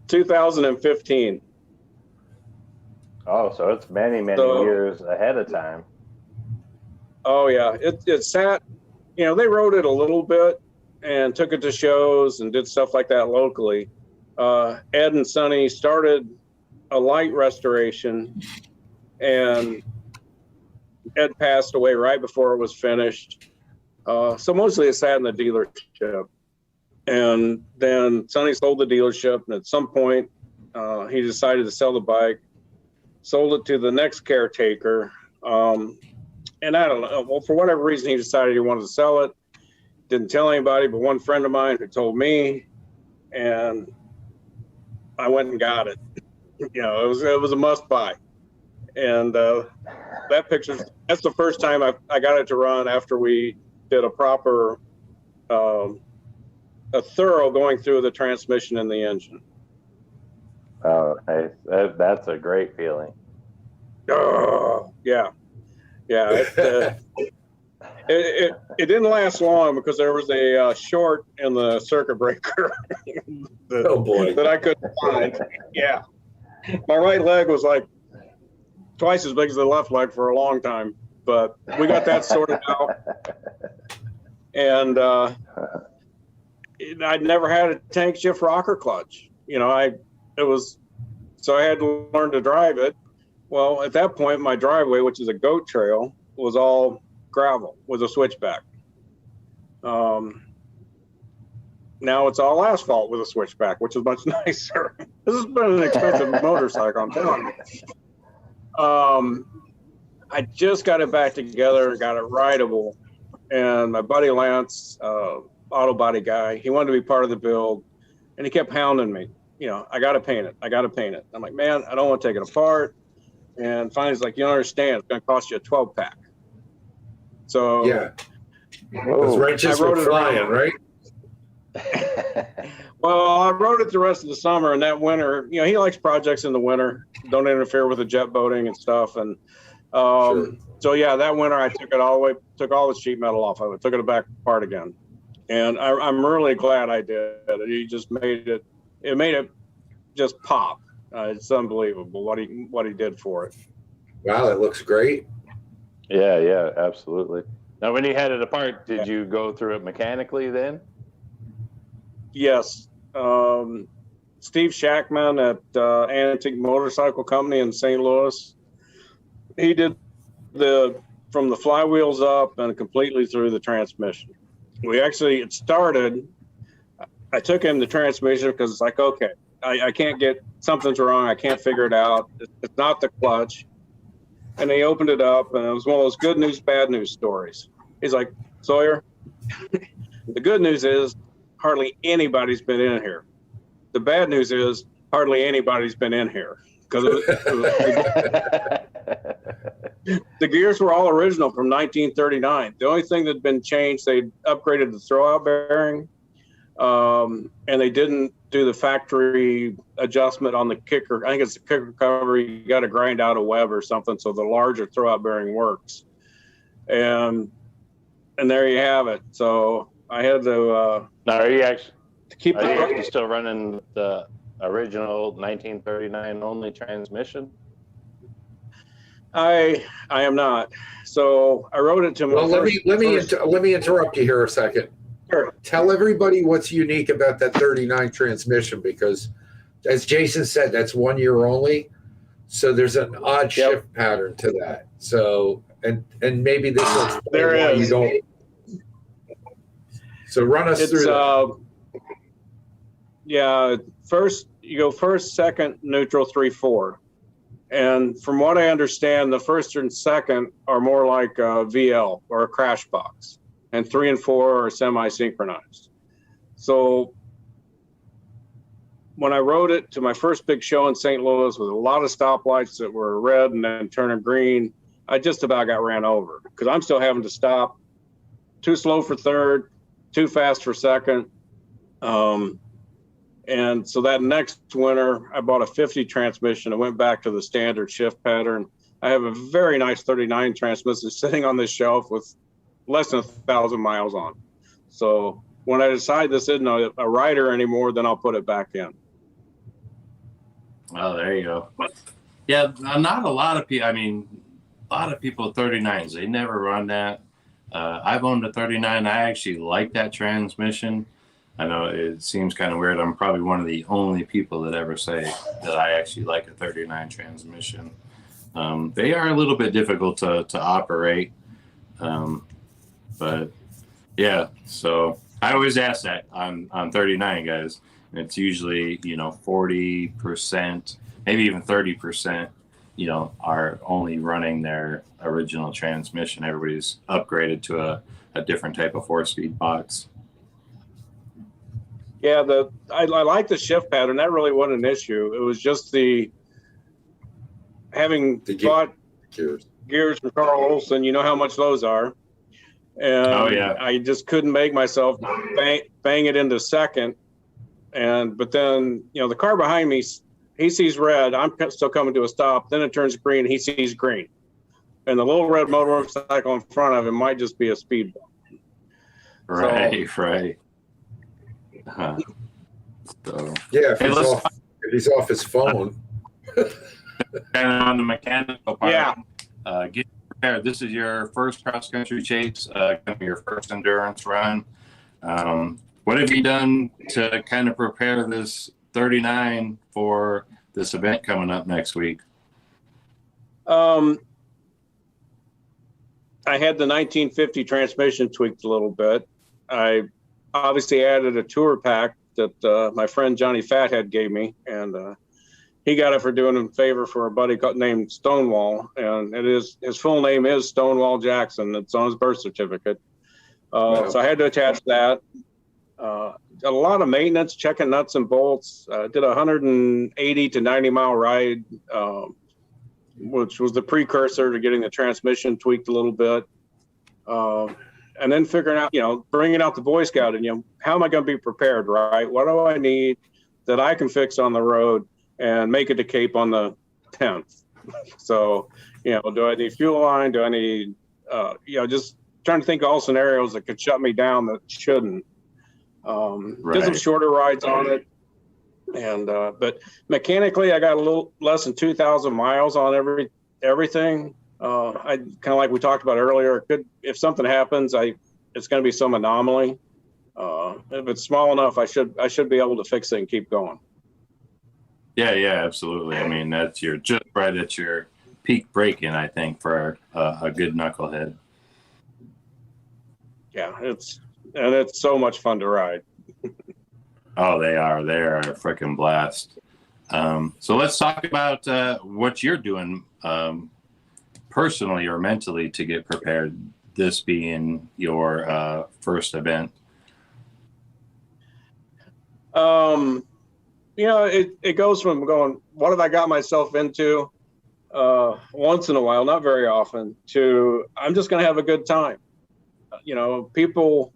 2015. Oh, so it's many years ahead of time. Oh yeah, it sat. They rode it a little bit and took it to shows and did stuff like that locally. Ed and Sonny started a light restoration, and Ed passed away right before it was finished. So mostly it sat in the dealership. And then Sonny sold the dealership, and at some point he decided to sell the bike, sold it to the next caretaker. And I don't know, well, for whatever reason, he decided he wanted to sell it. Didn't tell anybody, but one friend of mine who told me, and I went and got it. It was a must buy. And that's the first time I got it to run after we did a proper, a thorough going through the transmission and the engine. Oh, that's a great feeling. Oh, yeah. Yeah. It didn't last long because there was a short in the circuit breaker Oh boy. that I couldn't find. Yeah. My right leg was like twice as big as the left leg for a long time, but we got that sorted out. And I'd never had a tank shift rocker clutch. So I had to learn to drive it. Well, at that point, my driveway, which is a goat trail, was all gravel with a switchback. Now it's all asphalt with a switchback, which is much nicer. This has been an expensive motorcycle, I'm telling you. I just got it back together and got it rideable. And my buddy Lance, auto body guy, he wanted to be part of the build, and he kept hounding me. I got to paint it. I got to paint it. I'm like, man, I don't want to take it apart. And finally, he's like, you don't understand. It's going to cost you a 12-pack. So Yeah. Those wrenches were flying, right? Well, I rode it the rest of the summer, and that winter, he likes projects in the winter. Don't interfere with the jet boating and stuff. And Sure. so, yeah, that winter I took it all the way, took all the sheet metal off of it, took it back apart again. And I'm really glad I did. He just made it just pop. It's unbelievable what he did for it. Wow, it looks great. Yeah, absolutely. Now, when you had it apart, did you go through it mechanically then? Yes. Steve Shackman at Antique Motorcycle Company in St. Louis, he did from the flywheels up and completely through the transmission. It started, I took him the transmission because it's like, okay, I can't something's wrong. I can't figure it out. It's not the clutch. And he opened it up, and it was one of those good news, bad news stories. He's like, Sawyer, the good news is hardly anybody's been in here. The bad news is hardly anybody's been in here. Because the gears were all original from 1939. The only thing that had been changed, they upgraded the throwout bearing, and they didn't do the factory adjustment on the kicker. I think it's the kicker cover. You got to grind out a web or something so the larger throwout bearing works. And there you have it. So I had to. Now, are you actually keep still running the original 1939 only transmission? I am not. So I wrote it to my. Well, let me interrupt you here a second. Sure. Tell everybody what's unique about that 39 transmission, because as Jason said, that's 1 year only. So there's an odd shift pattern to that. So and maybe this will explain there why is. you don't. So run us through that. Yeah, you go first, second, neutral, 3, 4. And from what I understand, the first and second are more like a VL or a crash box, and 3 and 4 are semi-synchronized. So when I rode it to my first big show in St. Louis with a lot of stoplights that were red and then turning green, I just about got ran over because I'm still having to stop. Too slow for third, too fast for second. And so that next winter, I bought a 50 transmission. I went back to the standard shift pattern. I have a very nice 39 transmission sitting on this shelf with less than 1,000 miles on. So when I decide this isn't a rider anymore, then I'll put it back in. Oh, there you go. Yeah, not a lot of people. I mean, a lot of people 39s, they never run that. I've owned a 39. I actually like that transmission. I know it seems kind of weird. I'm probably one of the only people that ever say that I actually like a 39 transmission. They are a little bit difficult to operate. But yeah, so I always ask that on 39 guys. It's usually, 40%, maybe even 30%, are only running their original transmission. Everybody's upgraded to a different type of 4-speed box. Yeah, I like the shift pattern. That really wasn't an issue. It was just having bought gears from Carl Olson. You know how much those are. And I just couldn't make myself bang it into second. But then, the car behind me, he sees red. I'm still coming to a stop. Then it turns green. He sees green. and the little red motorcycle in front of him might just be a speed bump. Right. So, Yeah, hey, if he's off his phone. kind of on the mechanical part. Yeah. Get prepared. This is your first cross country chase, gonna be your first endurance run. What have you done to kind of prepare this 39 for this event coming up next week? I had the 1950 transmission tweaked a little bit. I obviously added a tour pack that my friend Johnny Fathead gave me, and he got it for doing him a favor for a buddy named Stonewall, and his full name is Stonewall Jackson. It's on his birth certificate. Wow. So I had to attach that. A lot of maintenance, checking nuts and bolts. Did a 180 to 90 mile ride, which was the precursor to getting the transmission tweaked a little bit. And then figuring out, bringing out the Boy Scout and, how am I going to be prepared, right? What do I need that I can fix on the road and make it to Cape on the 10th? So, do I need fuel line? Do I need, just trying to think of all scenarios that could shut me down that shouldn't. Did some shorter rides on it. And, but mechanically, I got a little less than 2,000 miles on everything. I kind of like we talked about earlier, if something happens, it's going to be some anomaly. If it's small enough, I should be able to fix it and keep going. Yeah, absolutely. I mean, you're just right at your peak braking, I think, for a good knucklehead. Yeah, it's so much fun to ride. Oh, they are a freaking blast. So let's talk about what you're doing personally or mentally to get prepared, this being your first event. It goes from going, what have I got myself into once in a while, not very often, to I'm just going to have a good time. People,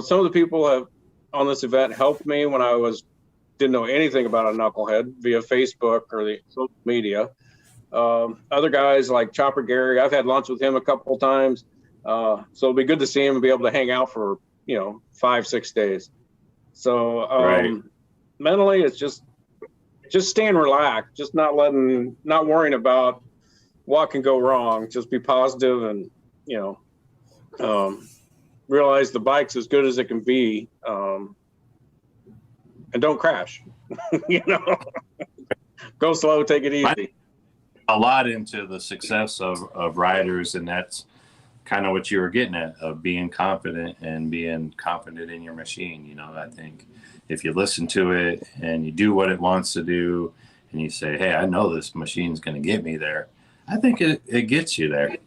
some of the people have on this event helped me when I didn't know anything about a knucklehead via Facebook or the social media. Other guys like Chopper Gary, I've had lunch with him a couple times. So it'll be good to see him and be able to hang out for, 5-6 days. So mentally, it's just staying relaxed, just not worrying about what can go wrong. Just be positive and, realize the bike's as good as it can be, and don't crash. Go slow, take it easy. A lot into the success of riders, and that's kind of what you were getting at, of being confident and being confident in your machine. I think if you listen to it and you do what it wants to do and you say, hey, I know this machine's going to get me there, I think it gets you there.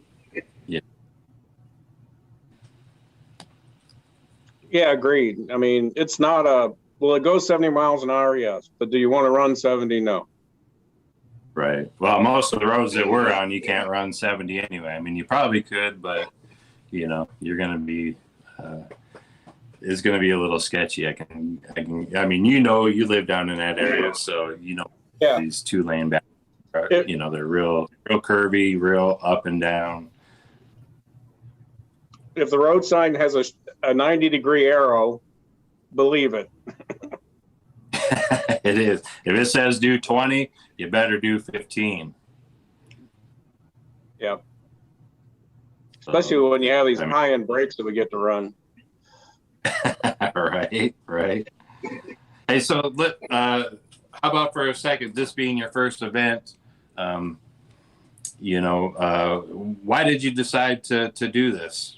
Yeah, agreed. I mean, it's not it goes 70 miles an hour, yes, but do you want to run 70? No. Right. Well, most of the roads that we're on, you can't run 70 anyway. I mean, you probably could, but you're going to be, it's going to be a little sketchy. I mean, you live down in that area, so these 2-lane back, they're real curvy, real up and down. If the road sign has a 90-degree arrow, believe it. It is. If it says do 20, you better do 15. Yeah. Especially when you have these high-end brakes that we get to run. Right. Hey, so how about for a second, this being your first event, why did you decide to do this?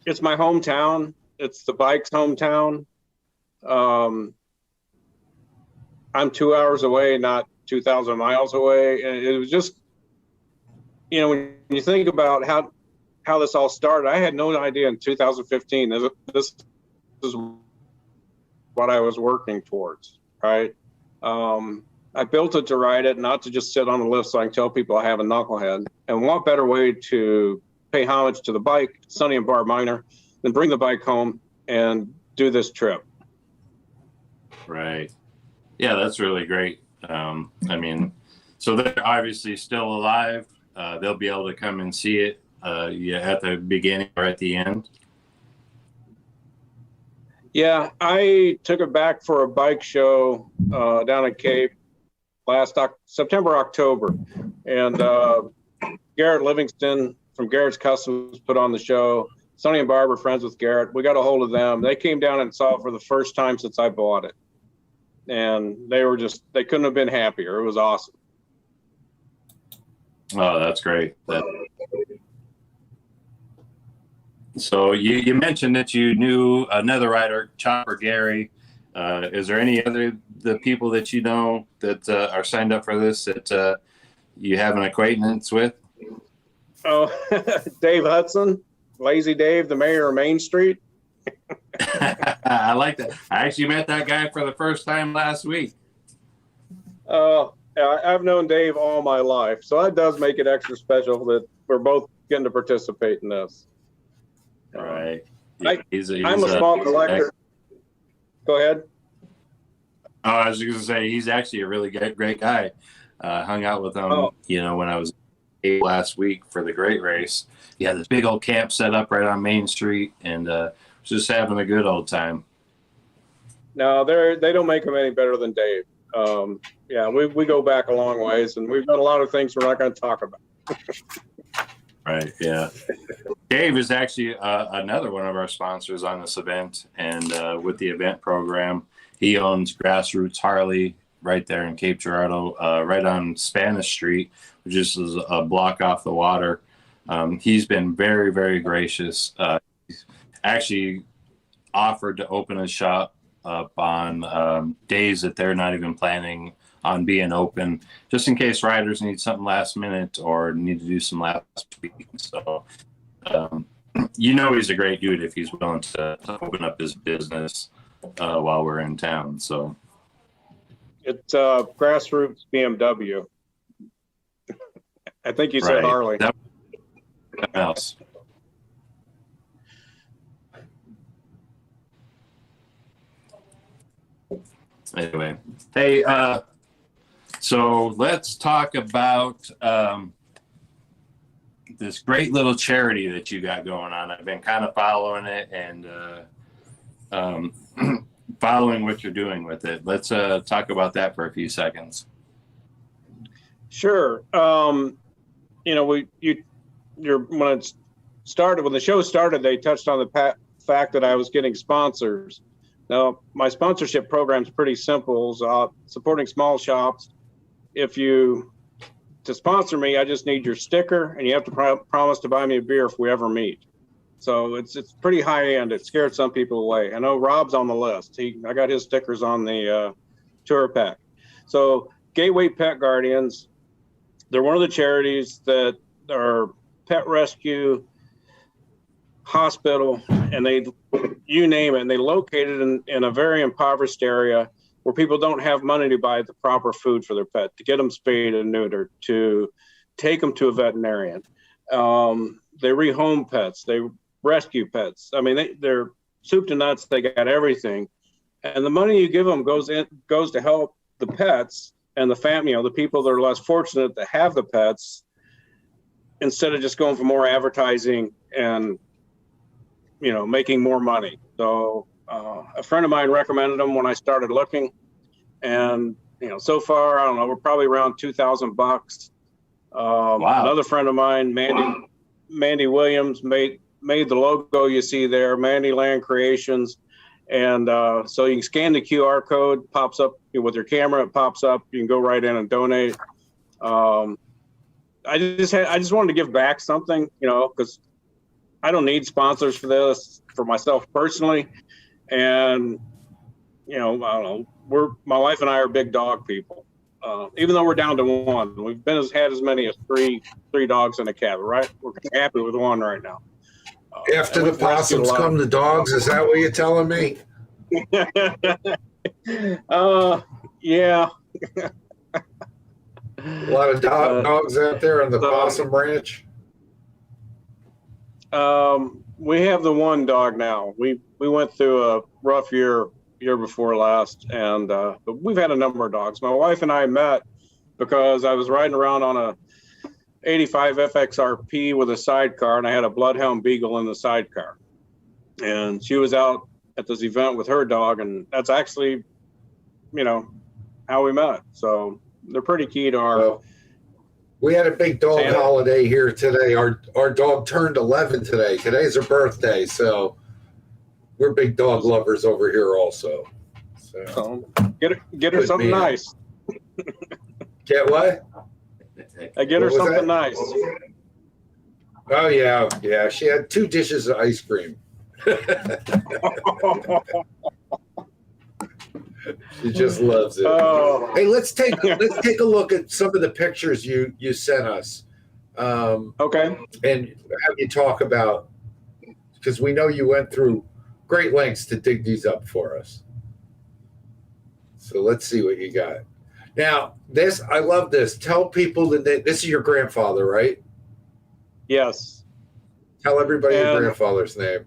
It's my hometown. It's the bike's hometown. I'm 2 hours away, not 2,000 miles away. And it was just, when you think about how this all started, I had no idea in 2015, this is what I was working towards, right? I built it to ride it, not to just sit on the lift so I can tell people I have a knucklehead. And what better way to pay homage to the bike, Sonny and Barb Miner, than bring the bike home and do this trip. Right. Yeah, that's really great. I mean, so they're obviously still alive. They'll be able to come and see it at the beginning or at the end. Yeah, I took it back for a bike show down at Cape last September, October. And Garrett Livingston from Garrett's Customs put on the show. Sonny and Barb are friends with Garrett. We got a hold of them. They came down and saw it for the first time since I bought it. And they couldn't have been happier. It was awesome. Oh, that's great. So you mentioned that you knew another rider, Chopper Gary. Is there any the people that you know that are signed up for this that you have an acquaintance with? Oh, Dave Hudson, Lazy Dave, the mayor of Main Street. I like that. I actually met that guy for the first time last week. I've known Dave all my life, so that does make it extra special that we're both getting to participate in this. Right. I'm a small collector. Go ahead. Oh, I was just gonna say he's actually a really great guy. Hung out with him, when I was last week for the Great Race. He had this big old camp set up right on Main Street, and just having a good old time. No, they don't make them any better than Dave. We go back a long ways, and we've done a lot of things we're not going to talk about. Right. Yeah. Dave is actually another one of our sponsors on this event, and with the event program, he owns Grassroots Harley right there in Cape Girardeau, right on Spanish Street, which is a block off the water. He's been very, very gracious. He's actually offered to open a shop up on days that they're not even planning on being open, just in case riders need something last minute or need to do some last week. So, he's a great dude if he's willing to open up his business while we're in town. So it's Grassroots BMW. I think you said Harley. Else. Anyway, hey, so let's talk about this great little charity that you got going on. I've been kind of following it and following what you're doing with it. Let's talk about that for a few seconds. Sure. When the show started, they touched on the fact that I was getting sponsors. Now, my sponsorship program is pretty simple. Supporting small shops. To sponsor me, I just need your sticker, and you have to promise to buy me a beer if we ever meet. So it's pretty high end. It scared some people away. I know Rob's on the list. I got his stickers on the tour pack. So Gateway Pet Guardians, they're one of the charities that are pet rescue, hospital, and you name it, and they located in a very impoverished area where people don't have money to buy the proper food for their pet, to get them spayed and neutered, to take them to a veterinarian. They rehome pets, they rescue pets. I mean, they're soup to nuts. They got everything, and the money you give them goes to help the pets and the family, the people that are less fortunate to have the pets, instead of just going for more advertising and making more money. So a friend of mine recommended them when I started looking, and so far, I don't know, we're probably around $2,000. Wow. Another friend of mine, Mandy Williams, made the logo you see there, Mandy Land Creations. And so you can scan the QR code, pops up with your camera, it pops up, you can go right in and donate. I just wanted to give back something, because I don't need sponsors for this, for myself personally. And, I don't know, my wife and I are big dog people. Even though we're down to one, we've had as many as three dogs in a cat, right? We're happy with one right now. After the possums come the dogs, is that what you're telling me? Yeah. A lot of dogs out there on the possum ranch. We have the one dog now. We went through a rough year year before last, and but we've had a number of dogs. My wife and I met because I was riding around on a 85 FXRP with a sidecar, and I had a Bloodhound Beagle in the sidecar, and she was out at this event with her dog, and that's actually, how we met. So they're pretty key to our. Well, we had a big dog Santa. holiday here today. Our dog turned 11 today. Today's her birthday, so we're big dog lovers over here also. So Get her Good something man. nice. get what? I get her What was something that? nice. Oh yeah. She had 2 dishes of ice cream. She just loves it. Oh, Hey, let's take a look at some of the pictures you sent us, okay. and have you talk about, because we know you went through great lengths to dig these up for us. So let's see what you got. Now, I love this. Tell people that this is your grandfather, right? Yes. Tell everybody your And- grandfather's name.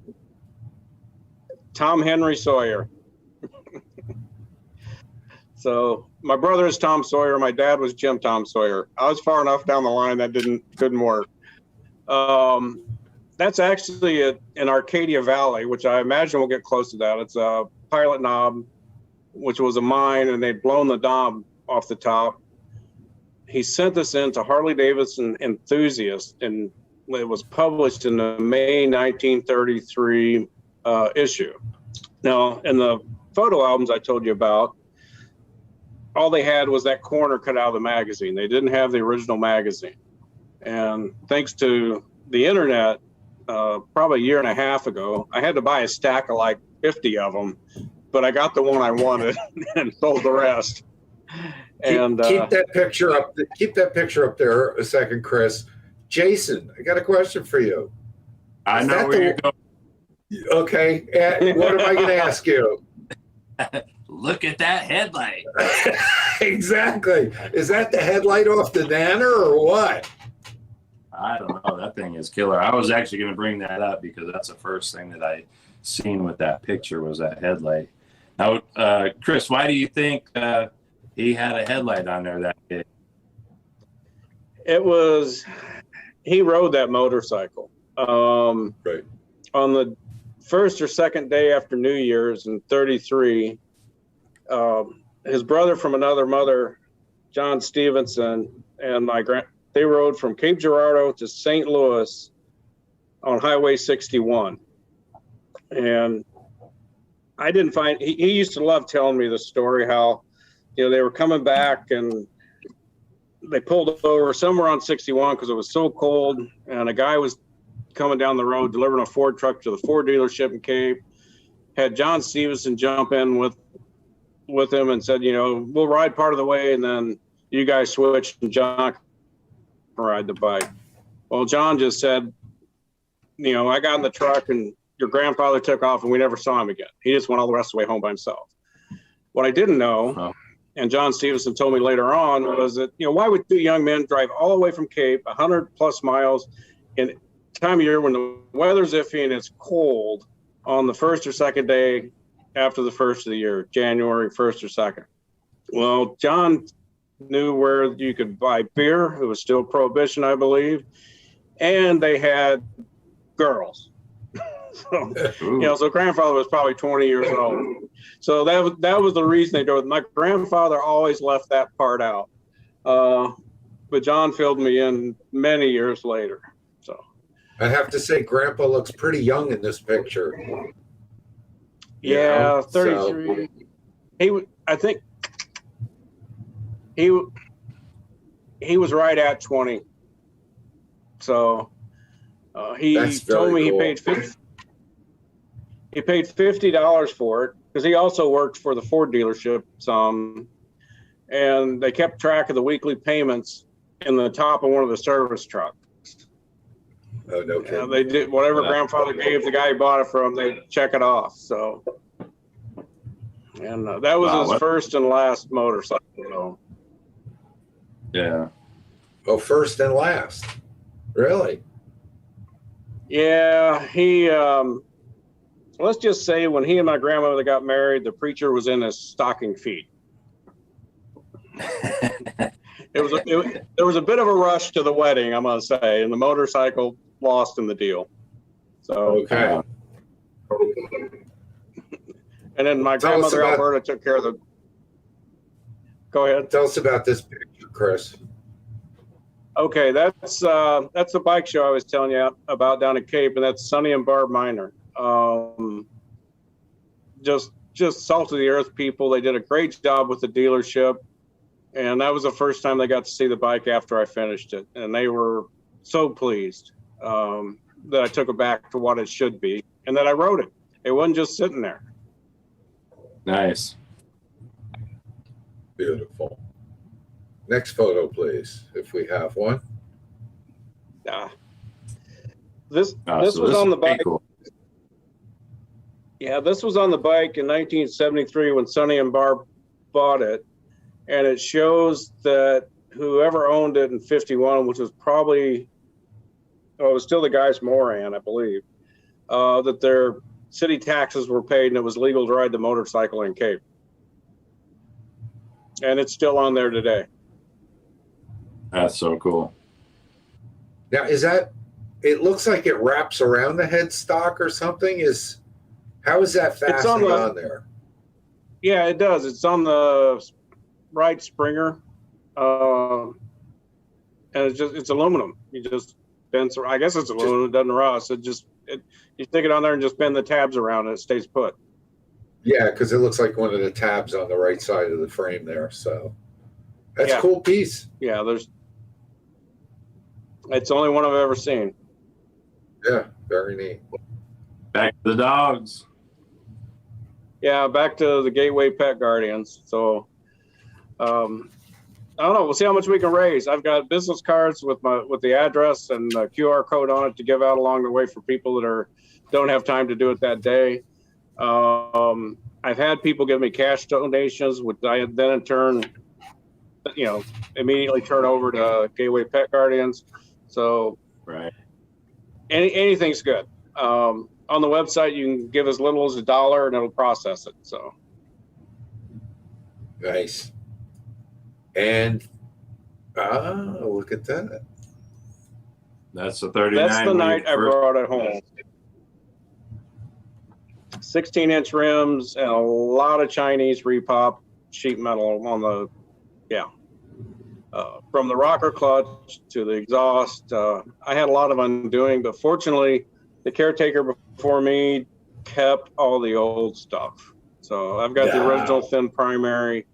Tom Henry Sawyer. So my brother is Tom Sawyer. My dad was Jim Tom Sawyer. I was far enough down the line that couldn't work. That's actually in Arcadia Valley, which I imagine we'll get close to that. It's a Pilot Knob, which was a mine, and they'd blown the knob off the top. He sent this in to Harley Davidson Enthusiast, and it was published in the May 1933 issue. Now, in the photo albums I told you about, all they had was that corner cut out of the magazine. They didn't have the original magazine. And thanks to the internet, probably a year and a half ago, I had to buy a stack of like 50 of them, but I got the one I wanted and sold the rest. And keep that picture up. Keep that picture up there a second, Chris. Jason, I got a question for you. I Is know that where you're going. Okay, what am I going to ask you? Look at that headlight. Exactly. Is that the headlight off the Nana or what? I don't know. That thing is killer. I was actually going to bring that up because that's the first thing that I seen with that picture was that headlight. Now, Chris, why do you think he had a headlight on there that day? He rode that motorcycle. Right. On the first or second day after New Year's in 33, his brother from another mother, John Stevenson, and they rode from Cape Girardeau to St. Louis on Highway 61. And I didn't find, he used to love telling me the story how, they were coming back and they pulled over somewhere on 61 because it was so cold, and a guy was coming down the road delivering a Ford truck to the Ford dealership in Cape, had John Stevenson jump in with him and said, we'll ride part of the way and then you guys switch and John can ride the bike. Well, John just said, I got in the truck and your grandfather took off and we never saw him again. He just went all the rest of the way home by himself. What I didn't know, and John Stevenson told me later on, was that, why would 2 young men drive all the way from Cape, 100 plus miles in time of year when the weather's iffy and it's cold on the first or second day after the first of the year, January 1st or 2nd. Well, John knew where you could buy beer. It was still prohibition, I believe. And they had girls. So grandfather was probably 20 years old. So that was the reason they do it. My grandfather always left that part out. But John filled me in many years later. So I have to say, Grandpa looks pretty young in this picture. Yeah, 33. I think he was right at 20. So he told me cool. he paid $50 for it because he also worked for the Ford dealership some, and they kept track of the weekly payments in the top of one of the service trucks. Oh, no kidding. They did whatever grandfather gave the guy who bought it from, they check it off. So, and that was his first and last motorcycle. So. Yeah. Oh, first and last. Really? Yeah, he let's just say when he and my grandmother got married, the preacher was in his stocking feet. There was a bit of a rush to the wedding, I'm going to say, and the motorcycle lost in the deal. So, Okay. And then my Tell us grandmother about- Alberta took care of the. Go ahead. Tell us about this picture, Chris. Okay, that's the bike show I was telling you about down at Cape, and that's Sonny and Barb Miner. Just salt of the earth people. They did a great job with the dealership, and that was the first time they got to see the bike after I finished it, and they were so pleased that I took it back to what it should be, and that I rode it. It wasn't just sitting there. Nice. Beautiful. Next photo, please, if we have one. This So was on the pretty bike. cool. Yeah, this was on the bike in 1973 when Sonny and Barb bought it, and it shows that whoever owned it in 51, which was probably, it was still the guy's Moran, I believe, that their city taxes were paid and it was legal to ride the motorcycle in Cape. And it's still on there today. That's so cool. Now, is that? It looks like it wraps around the headstock or something. How is that fastened on there? Yeah, it does. It's on the right springer, and it's aluminum. You just bend. I guess it's aluminum. It doesn't rust. You stick it on there and just bend the tabs around, and it stays put. Yeah, because it looks like one of the tabs on the right side of the frame there. So that's a cool piece. Yeah, it's the only one I've ever seen. Yeah, very neat. Back to the dogs. Yeah, back to the Gateway Pet Guardians. So, I don't know. We'll see how much we can raise. I've got business cards with the address and the QR code on it to give out along the way for people that don't have time to do it that day. I've had people give me cash donations, which I then in turn, immediately turn over to Gateway Pet Guardians. So, Right. anything's good. On the website, you can give as little as $1 and it'll process it. So Nice. And look at that. That's the 39. that's the night I brought it home. 16-inch rims and a lot of Chinese repop sheet metal on the, from the rocker clutch to the exhaust. I had a lot of undoing, but fortunately, the caretaker before me kept all the old stuff. So I've got the original thin primary,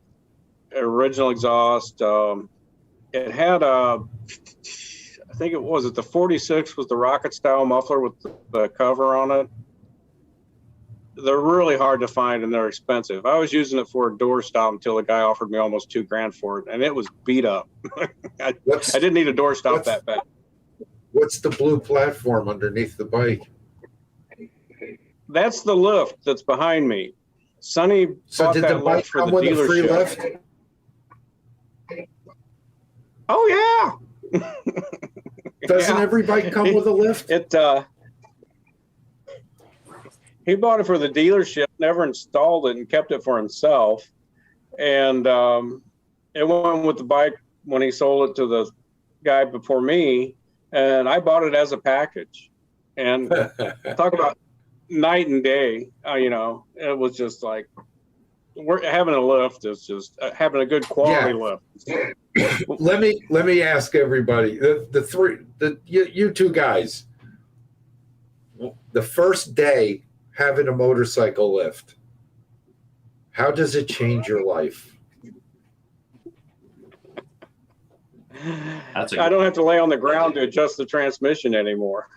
original exhaust. It had I think it was the 46 was the rocket style muffler with the cover on it. They're really hard to find and they're expensive. I was using it for a door stop until the guy offered me almost $2,000 for it, and it was beat up. I didn't need a door stop that bad. What's the blue platform underneath the bike? That's the lift that's behind me. Sonny bought did the that bike lift for come the with a free dealership. lift? Oh yeah. Doesn't every bike come with a lift? He bought it for the dealership, never installed it, and kept it for himself. And it went with the bike when he sold it to the guy before me. And I bought it as a package. And talk about night and day. It was just like having a lift is just having a good quality lift. Let me ask everybody, you two guys, the first day having a motorcycle lift, how does it change your life? I don't have to lay on the ground to adjust the transmission anymore.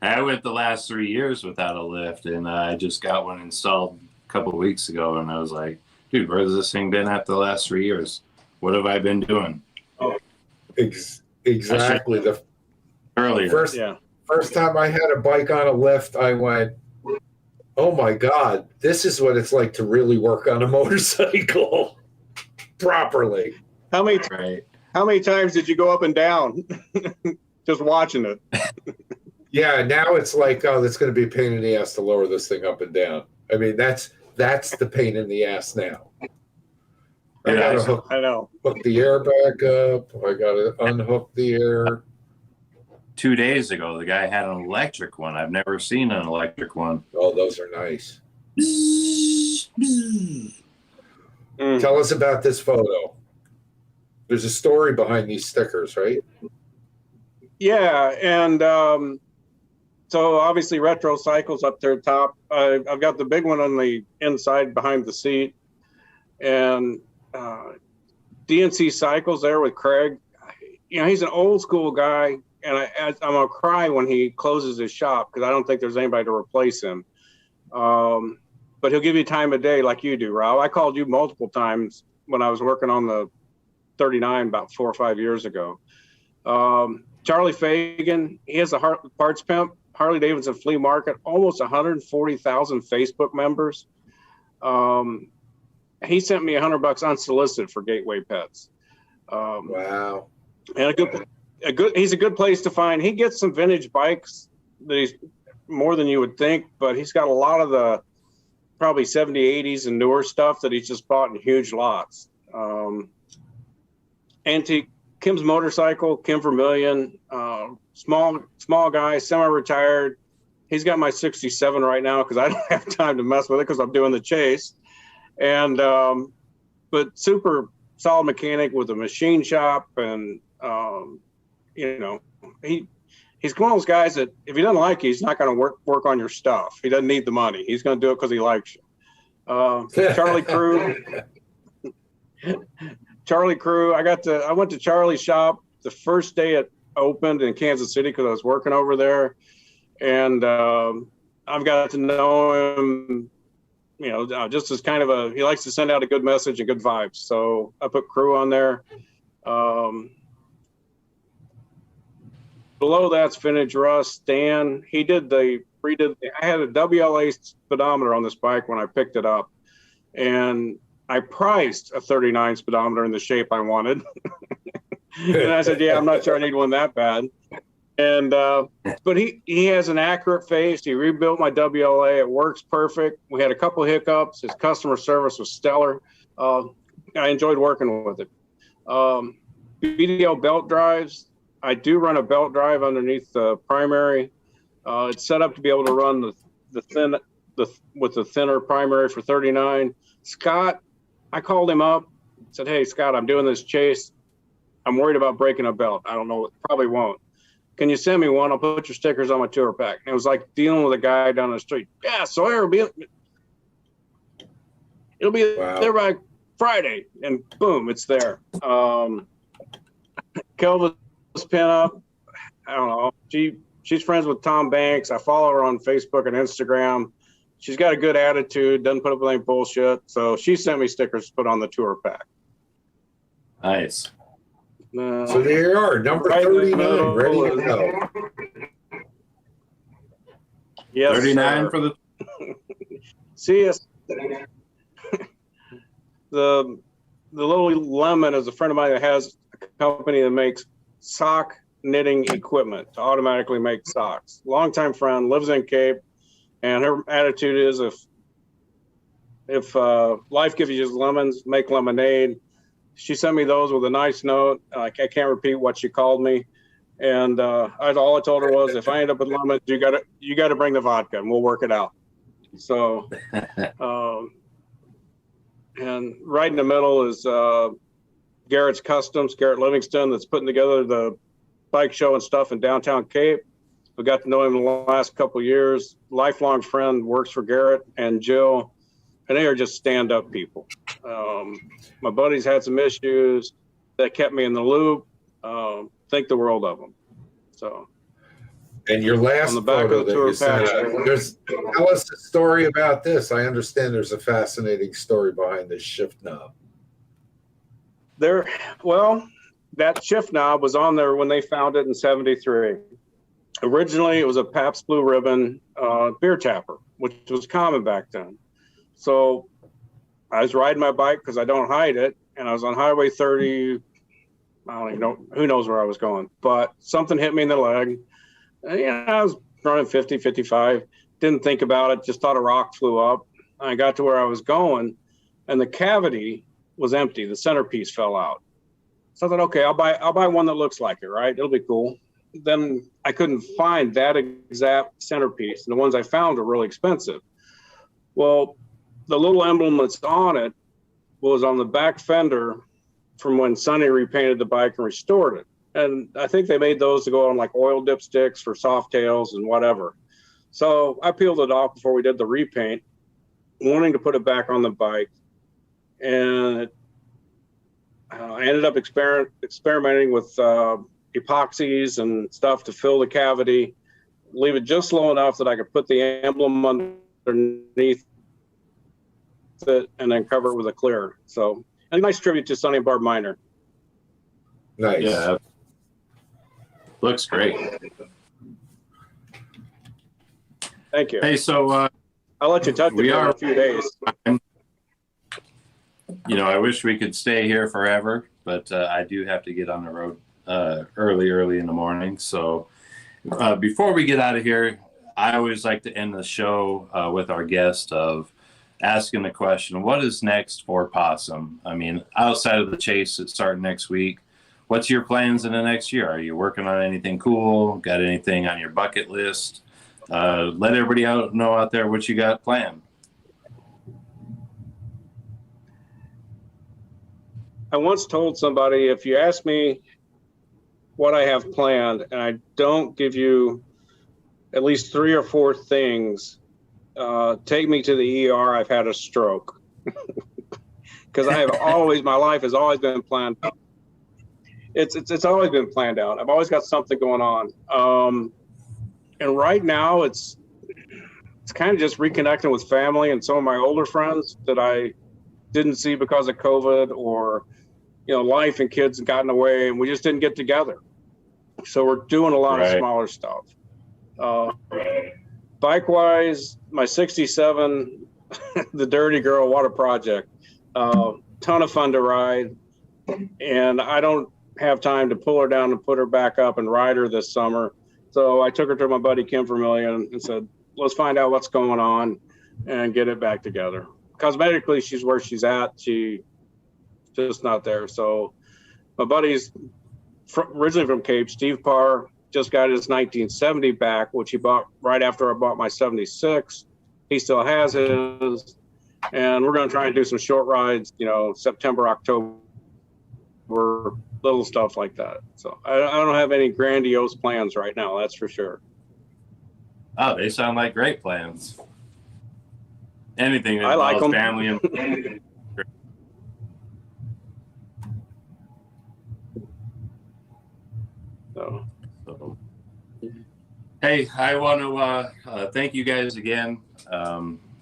I went the last 3 years without a lift, and I just got one installed a couple of weeks ago, and I was like, dude, where's this thing been after the last 3 years? What have I been doing? Oh, exactly. Earlier. First time I had a bike on a lift, I went, oh my God, this is what it's like to really work on a motorcycle properly. How many times did you go up and down just watching it? Yeah, now it's like, oh, that's going to be a pain in the ass to lower this thing up and down. I mean, that's the pain in the ass now. I Yeah, gotta I know. hook the air back up. I gotta unhook the air. 2 days ago, the guy had an electric one. I've never seen an electric one. Oh, those are nice. Mm. Tell us about this photo. There's a story behind these stickers, right? Yeah, and so obviously retro cycles up there top. I've got the big one on the inside behind the seat, and DNC cycles there with Craig. You know, he's an old school guy, and I'm gonna cry when he closes his shop because I don't think there's anybody to replace him. But he'll give you time of day like you do, Rob. I called you multiple times when I was working on the 39 about 4 or 5 years ago. Charlie Fagan, he has a parts pimp, Harley Davidson flea market, almost 140,000 Facebook members. He sent me $100 unsolicited for Gateway Pets. Wow. And he's a good place to find. He gets some vintage bikes that he's more than you would think, but he's got a lot of the probably 70, 80s and newer stuff that he's just bought in huge lots. Antique Kim's Motorcycle, Kim Vermillion, small guy, semi-retired. He's got my 67 right now because I don't have time to mess with it because I'm doing the chase. And but super solid mechanic with a machine shop, and you know, he's one of those guys that if he doesn't like you, he's not going to work on your stuff. He doesn't need the money. He's going to do it because he likes you. Charlie Crew. Charlie Crew. I went to Charlie's shop the first day it opened in Kansas City because I was working over there, and I've got to know him. You know, just as kind of he likes to send out a good message and good vibes. So I put Crew on there. Below that's Vintage Russ. Dan, I had a WLA speedometer on this bike when I picked it up, and I priced a 39 speedometer in the shape I wanted. And I said, yeah, I'm not sure I need one that bad. And but he has an accurate face. He rebuilt my WLA. It works perfect. We had a couple hiccups. His customer service was stellar. I enjoyed working with it. BDL belt drives. I do run a belt drive underneath the primary. It's set up to be able to run with the thinner primary for 39. Scott, I called him up, said, hey, Scott, I'm doing this chase. I'm worried about breaking a belt. I don't know, probably won't. Can you send me one? I'll put your stickers on my tour pack. And it was like dealing with a guy down the street. Yeah, Sawyer it'll be Wow. there by Friday. And boom, it's there. Kelva's pinup, I don't know. She's friends with Tom Banks. I follow her on Facebook and Instagram. She's got a good attitude, doesn't put up with any bullshit. So she sent me stickers to put on the tour pack. Nice. So there you are, number 39, ready to go. Yes, 39 sir. for the. See us. The little lemon is a friend of mine that has a company that makes sock knitting equipment to automatically make socks. Longtime friend, lives in Cape, and her attitude is if life gives you lemons, make lemonade. She sent me those with a nice note. I can't repeat what she called me, and all I told her was, if I end up with lemons, you got to bring the vodka, and we'll work it out. So, and right in the middle is Garrett's Customs, Garrett Livingston, that's putting together the bike show and stuff in downtown Cape. We got to know him in the last couple of years. Lifelong friend, works for Garrett and Jill, and they are just stand-up people. My buddies had some issues that kept me in the loop. Think the world of them. So, And your last on the back photo of the that tour you sent pack. out, tell us the story about this. I understand there's a fascinating story behind this shift knob. That shift knob was on there when they found it in '73. Originally, it was a Pabst Blue Ribbon beer tapper, which was common back then. So I was riding my bike because I don't hide it, and I was on Highway 30. I don't even know, who knows where I was going, but something hit me in the leg. I was running 50, 55. Didn't think about it. Just thought a rock flew up. I got to where I was going, and the cavity was empty. The centerpiece fell out. So I thought, okay, I'll buy one that looks like it, right? It'll be cool. Then I couldn't find that exact centerpiece, and the ones I found were really expensive. Well, the little emblem that's on it was on the back fender from when Sonny repainted the bike and restored it. And I think they made those to go on like oil dipsticks for soft tails and whatever. So I peeled it off before we did the repaint, wanting to put it back on the bike. And I ended up experimenting with epoxies and stuff to fill the cavity, leave it just low enough that I could put the emblem underneath it and then cover it with a clear. So a nice tribute to Sonny and Barb Miner. Nice. Yeah. Looks great. Thank you. Hey, so I'll let you touch it in a few days. You know, I wish we could stay here forever, but I do have to get on the road early in the morning. So before we get out of here, I always like to end the show with our guest of asking the question, what is next for Possum? I mean, outside of the chase that's starting next week, what's your plans in the next year? Are you working on anything cool? Got anything on your bucket list? Let everybody know out there what you got planned. I once told somebody, if you ask me what I have planned and I don't give you at least 3 or 4 things, take me to the ER. I've had a stroke. Because I have always, my life has always been planned. It's always been planned out. I've always got something going on. And right now it's kind of just reconnecting with family and some of my older friends that I didn't see because of COVID, or, you know, life and kids got in the way and we just didn't get together. So we're doing a lot of smaller stuff. Bike wise, my 67, the Dirty Girl Water Project, ton of fun to ride. And I don't have time to pull her down and put her back up and ride her this summer. So I took her to my buddy Kim Vermillion and said, let's find out what's going on and get it back together. Cosmetically, she's where she's at. She's just not there. So my buddy's originally from Cape, Steve Parr, just got his 1970 back, which he bought right after I bought my 76. He still has his. And we're going to try and do some short rides, you know, September, October, little stuff like that. So I don't have any grandiose plans right now, that's for sure. Oh, they sound like great plans. Anything that I like involves them. family and So. Hey, I want to thank you guys again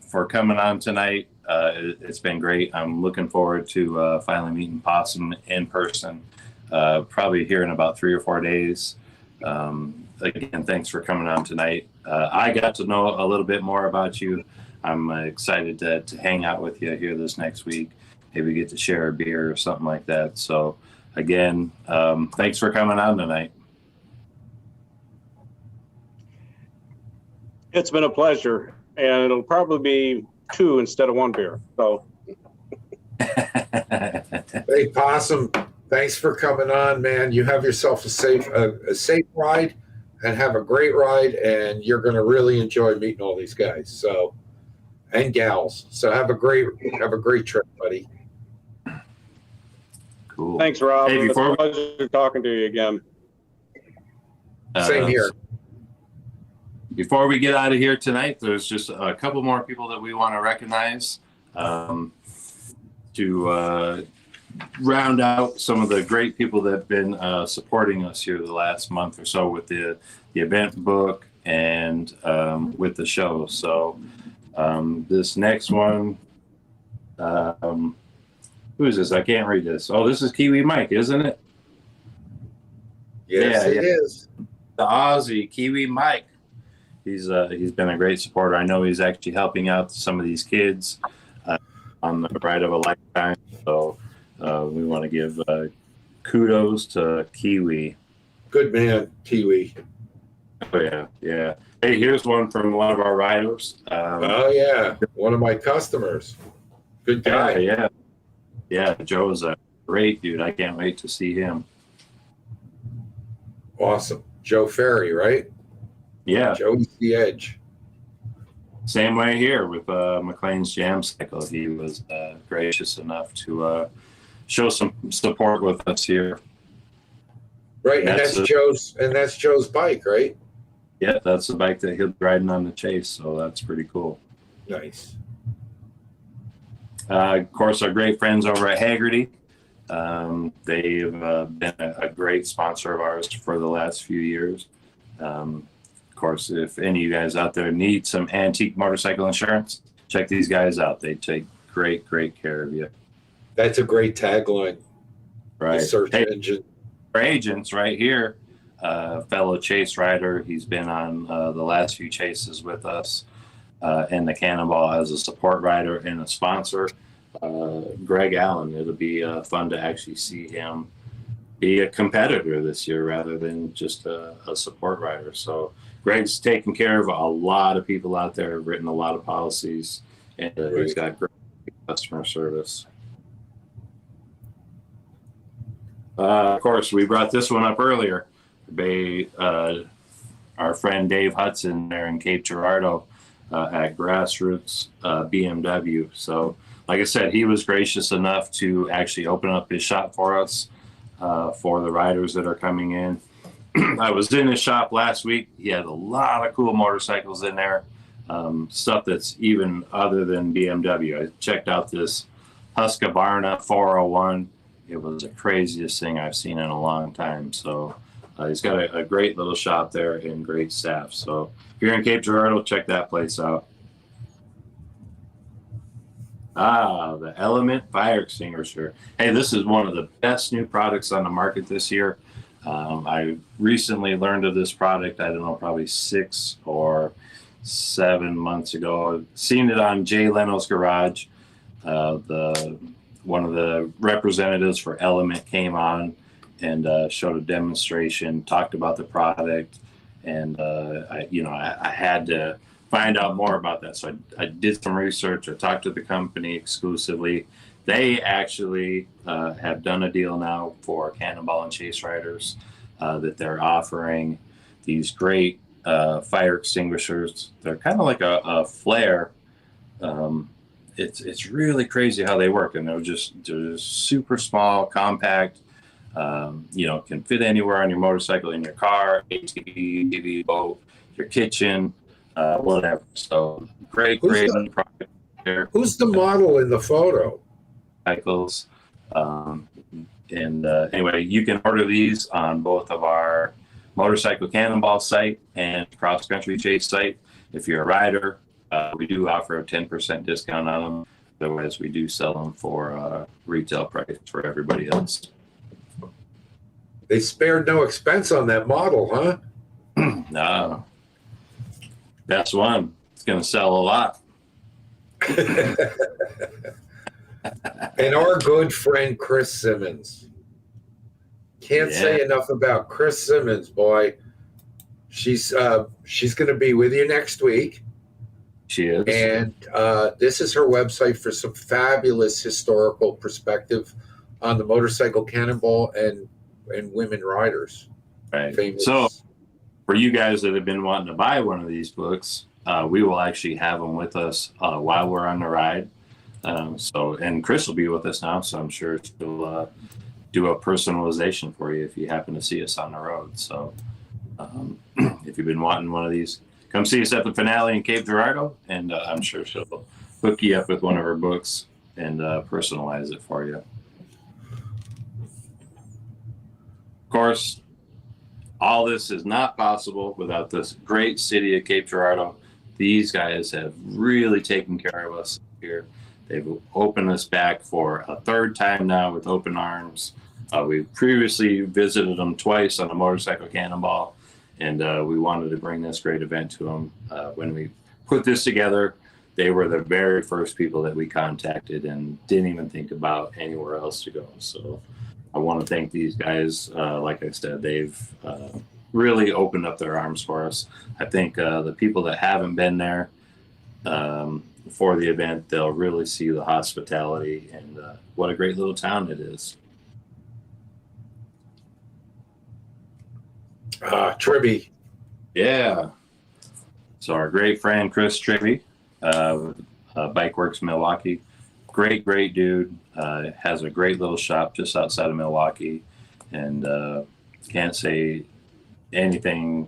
for coming on tonight. It's been great. I'm looking forward to finally meeting Possum in person, probably here in about 3 or 4 days. Again, thanks for coming on tonight. I got to know a little bit more about you. I'm excited to hang out with you here this next week. Maybe get to share a beer or something like that. So again, thanks for coming on tonight. It's been a pleasure, and it'll probably be 2 instead of 1 beer. So, Hey, Possum, thanks for coming on, man. You have yourself a safe ride, and have a great ride, and you're going to really enjoy meeting all these guys. So, and gals. So have a great trip, buddy. Cool. thanks, Rob. Hey, It's a pleasure talking to you again. Same here. Before we get out of here tonight, there's just a couple more people that we want to recognize to round out some of the great people that have been supporting us here the last month or so with the event book and with the show. So this next one, who is this? I can't read this. Oh, this is Kiwi Mike, isn't it? Yes, Yeah, it is. The Aussie Kiwi Mike. He's been a great supporter. I know he's actually helping out some of these kids on the ride of a lifetime. So we want to give kudos to Kiwi. Good man, Kiwi. Oh yeah, yeah. Hey, here's one from one of our riders. Oh yeah, one of my customers. Good guy. Yeah. Joe's a great dude. I can't wait to see him. Awesome. Joe Ferry, right? Yeah. Joey's the edge. Same way here with McLean's Jam Cycle. He was gracious enough to show some support with us here. Right, and that's Joe's bike, right? Yeah, that's the bike that he'll be riding on the Chase, so that's pretty cool. Nice. Of course, our great friends over at Haggerty. They've been a great sponsor of ours for the last few years. Of course, if any of you guys out there need some antique motorcycle insurance, check these guys out. They take great care of you. That's a great tagline. Right. The search engine. Our agents right here, fellow Chase rider. He's been on the last few chases with us and the Cannonball as a support rider and a sponsor. Greg Allen. It'll be fun to actually see him be a competitor this year rather than just a support rider. So Greg's taken care of a lot of people out there, written a lot of policies, and he's got great customer service. Of course, we brought this one up earlier. Our friend Dave Hudson there in Cape Girardeau at Grassroots BMW. So, like I said, he was gracious enough to actually open up his shop for us for the riders that are coming in. I was in his shop last week. He had a lot of cool motorcycles in there, stuff that's even other than BMW. I checked out this Husqvarna 401. It was the craziest thing I've seen in a long time. So he's got a great little shop there and great staff. So if you're in Cape Girardeau, check that place out. The Element Fire Extinguisher. Hey, this is one of the best new products on the market this year. I recently learned of this product, I don't know, probably 6 or 7 months ago. I've seen it on Jay Leno's Garage. One of the representatives for Element came on and showed a demonstration, talked about the product, and I had to find out more about that. So I did some research. I talked to the company exclusively. They actually have done a deal now for Cannonball and Chase riders that they're offering these great fire extinguishers. They're kind of like a flare. It's really crazy how they work, and they're just super small, compact. Can fit anywhere on your motorcycle, in your car, ATV, TV, boat, your kitchen, whatever. So great product there. Who's the model in the photo? Cycles. Anyway, you can order these on both of our Motorcycle Cannonball site and Cross Country Chase site. If you're a rider, we do offer a 10% discount on them. Otherwise, we do sell them for retail price for everybody else. They spared no expense on that model, huh? No. That's one. It's going to sell a lot. And our good friend Chris Simmons. Can't say enough about Chris Simmons, boy. She's going to be with you next week. She is. And this is her website for some fabulous historical perspective on the Motorcycle Cannonball and women riders. Right. Famous. So for you guys that have been wanting to buy one of these books, we will actually have them with us while we're on the ride. And Chris will be with us now, so I'm sure she'll do a personalization for you if you happen to see us on the road. So if you've been wanting one of these, come see us at the finale in Cape Girardeau, and I'm sure she'll hook you up with one of her books and personalize it for you. Of course, all this is not possible without this great city of Cape Girardeau. These guys have really taken care of us here. They've opened us back for a third time now with open arms. We previously visited them twice on the Motorcycle Cannonball, and we wanted to bring this great event to them. When we put this together, they were the very first people that we contacted and didn't even think about anywhere else to go. So I want to thank these guys. Like I said, they've really opened up their arms for us. I think the people that haven't been there for the event, they'll really see the hospitality and what a great little town it is. Tribby. Yeah. So our great friend Chris Tribby, Bike Works Milwaukee, great dude. Has a great little shop just outside of Milwaukee, and can't say anything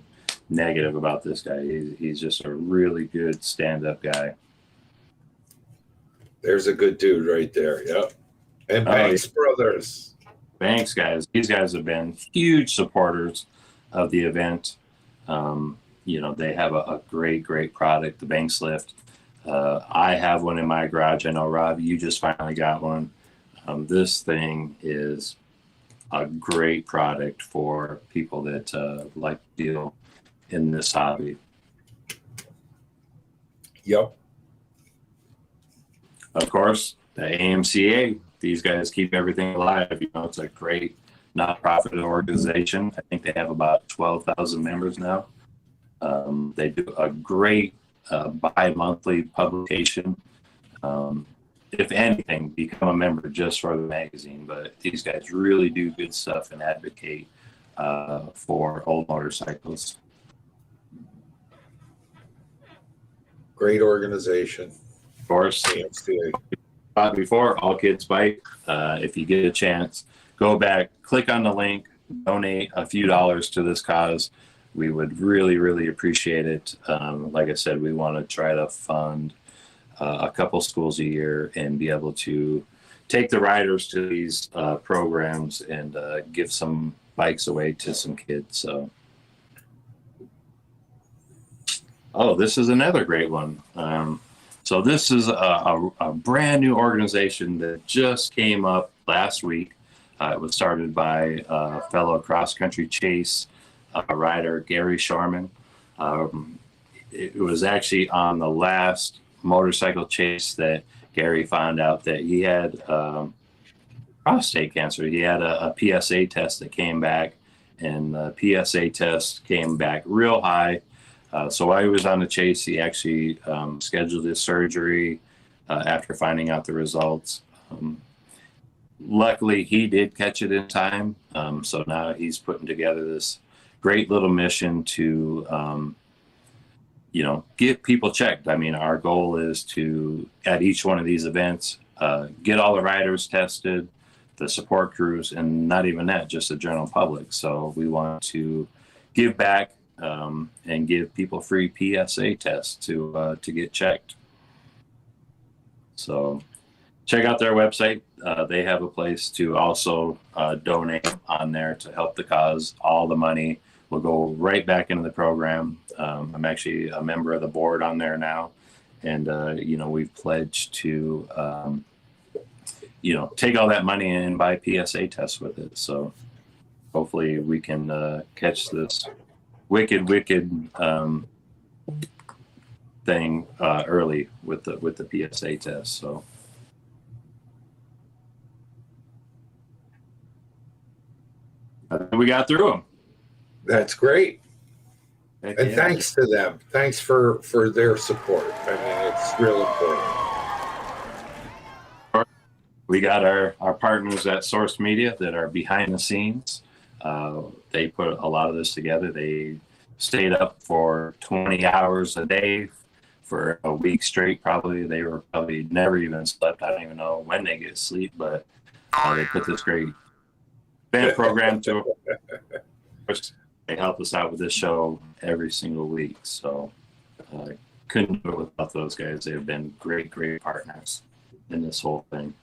negative about this guy. He's just a really good stand-up guy. There's a good dude right there. Yep. And Banks Brothers. Banks guys. These guys have been huge supporters of the event. You know, they have a great product, the Banks lift. I have one in my garage. I know, Rob, you just finally got one. This thing is a great product for people that like to deal in this hobby. Yep. Of course, the AMCA, these guys keep everything alive. You know, it's a great nonprofit organization. I think they have about 12,000 members now. They do a great bi-monthly publication. If anything, become a member just for the magazine. But these guys really do good stuff and advocate for old motorcycles. Great organization. Of course, before All Kids Bike, if you get a chance, go back, click on the link, donate a few dollars to this cause. We would really appreciate it. Like I said, we want to try to fund a couple schools a year and be able to take the riders to these programs and give some bikes away to some kids. So, this is another great one. So this is a brand new organization that just came up last week. It was started by fellow cross-country chase rider Gary Shorman. It was actually on the last motorcycle chase that Gary found out that he had prostate cancer. He had a PSA test that came back, and the PSA test came back real high. So while he was on the chase, he actually scheduled his surgery after finding out the results. Luckily, he did catch it in time. So now he's putting together this great little mission to, get people checked. I mean, our goal is to, at each one of these events, get all the riders tested, the support crews, and not even that, just the general public. So we want to give back and give people free PSA tests to get checked. So check out their website. They have a place to also donate on there to help the cause. All the money will go right back into the program. I'm actually a member of the board on there now. And, we've pledged to, take all that money and buy PSA tests with it. So hopefully we can catch this wicked thing early with the PSA test. So we got through them. That's great. Heck And yeah. thanks to them. Thanks for their support. I mean, it's real important. We got our partners at Source Media that are behind the scenes. They put a lot of this together. They stayed up for 20 hours a day for a week straight. They were probably never even slept. I don't even know when they get sleep, but they put this great band program to. They help us out with this show every single week. So couldn't do it without those guys. They've been great partners in this whole thing.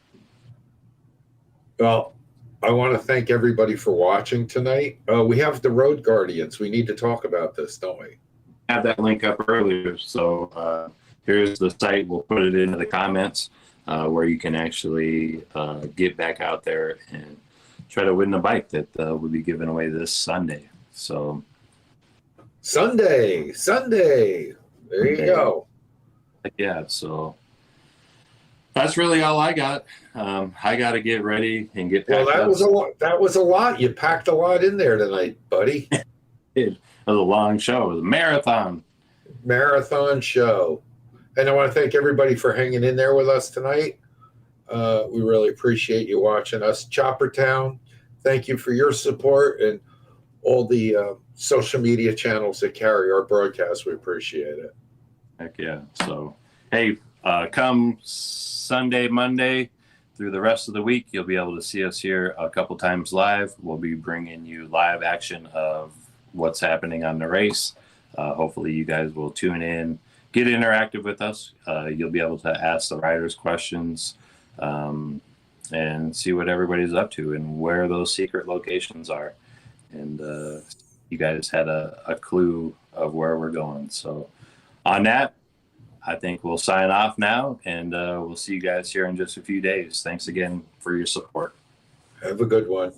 Well, I want to thank everybody for watching tonight. We have the Road Guardians. We need to talk about this, don't we? Have that link up earlier. So here's the site. We'll put it into the comments where you can actually get back out there and try to win the bike that will be given away this Sunday. So Sunday. There you go. Yeah. So that's really all I got. I got to get ready and get packed Well, that up. was a lot. You packed a lot in there tonight, buddy. It was a long show. It was a Marathon show. And I want to thank everybody for hanging in there with us tonight. We really appreciate you watching us. Chopper Town, thank you for your support and all the social media channels that carry our broadcast. We appreciate it. Heck yeah. So, hey, come Sunday, Monday, through the rest of the week, you'll be able to see us here a couple times live. We'll be bringing you live action of what's happening on the race. Hopefully you guys will tune in, get interactive with us. You'll be able to ask the riders questions and see what everybody's up to and where those secret locations are. And you guys had a clue of where we're going. So on that, I think we'll sign off now, and we'll see you guys here in just a few days. Thanks again for your support. Have a good one.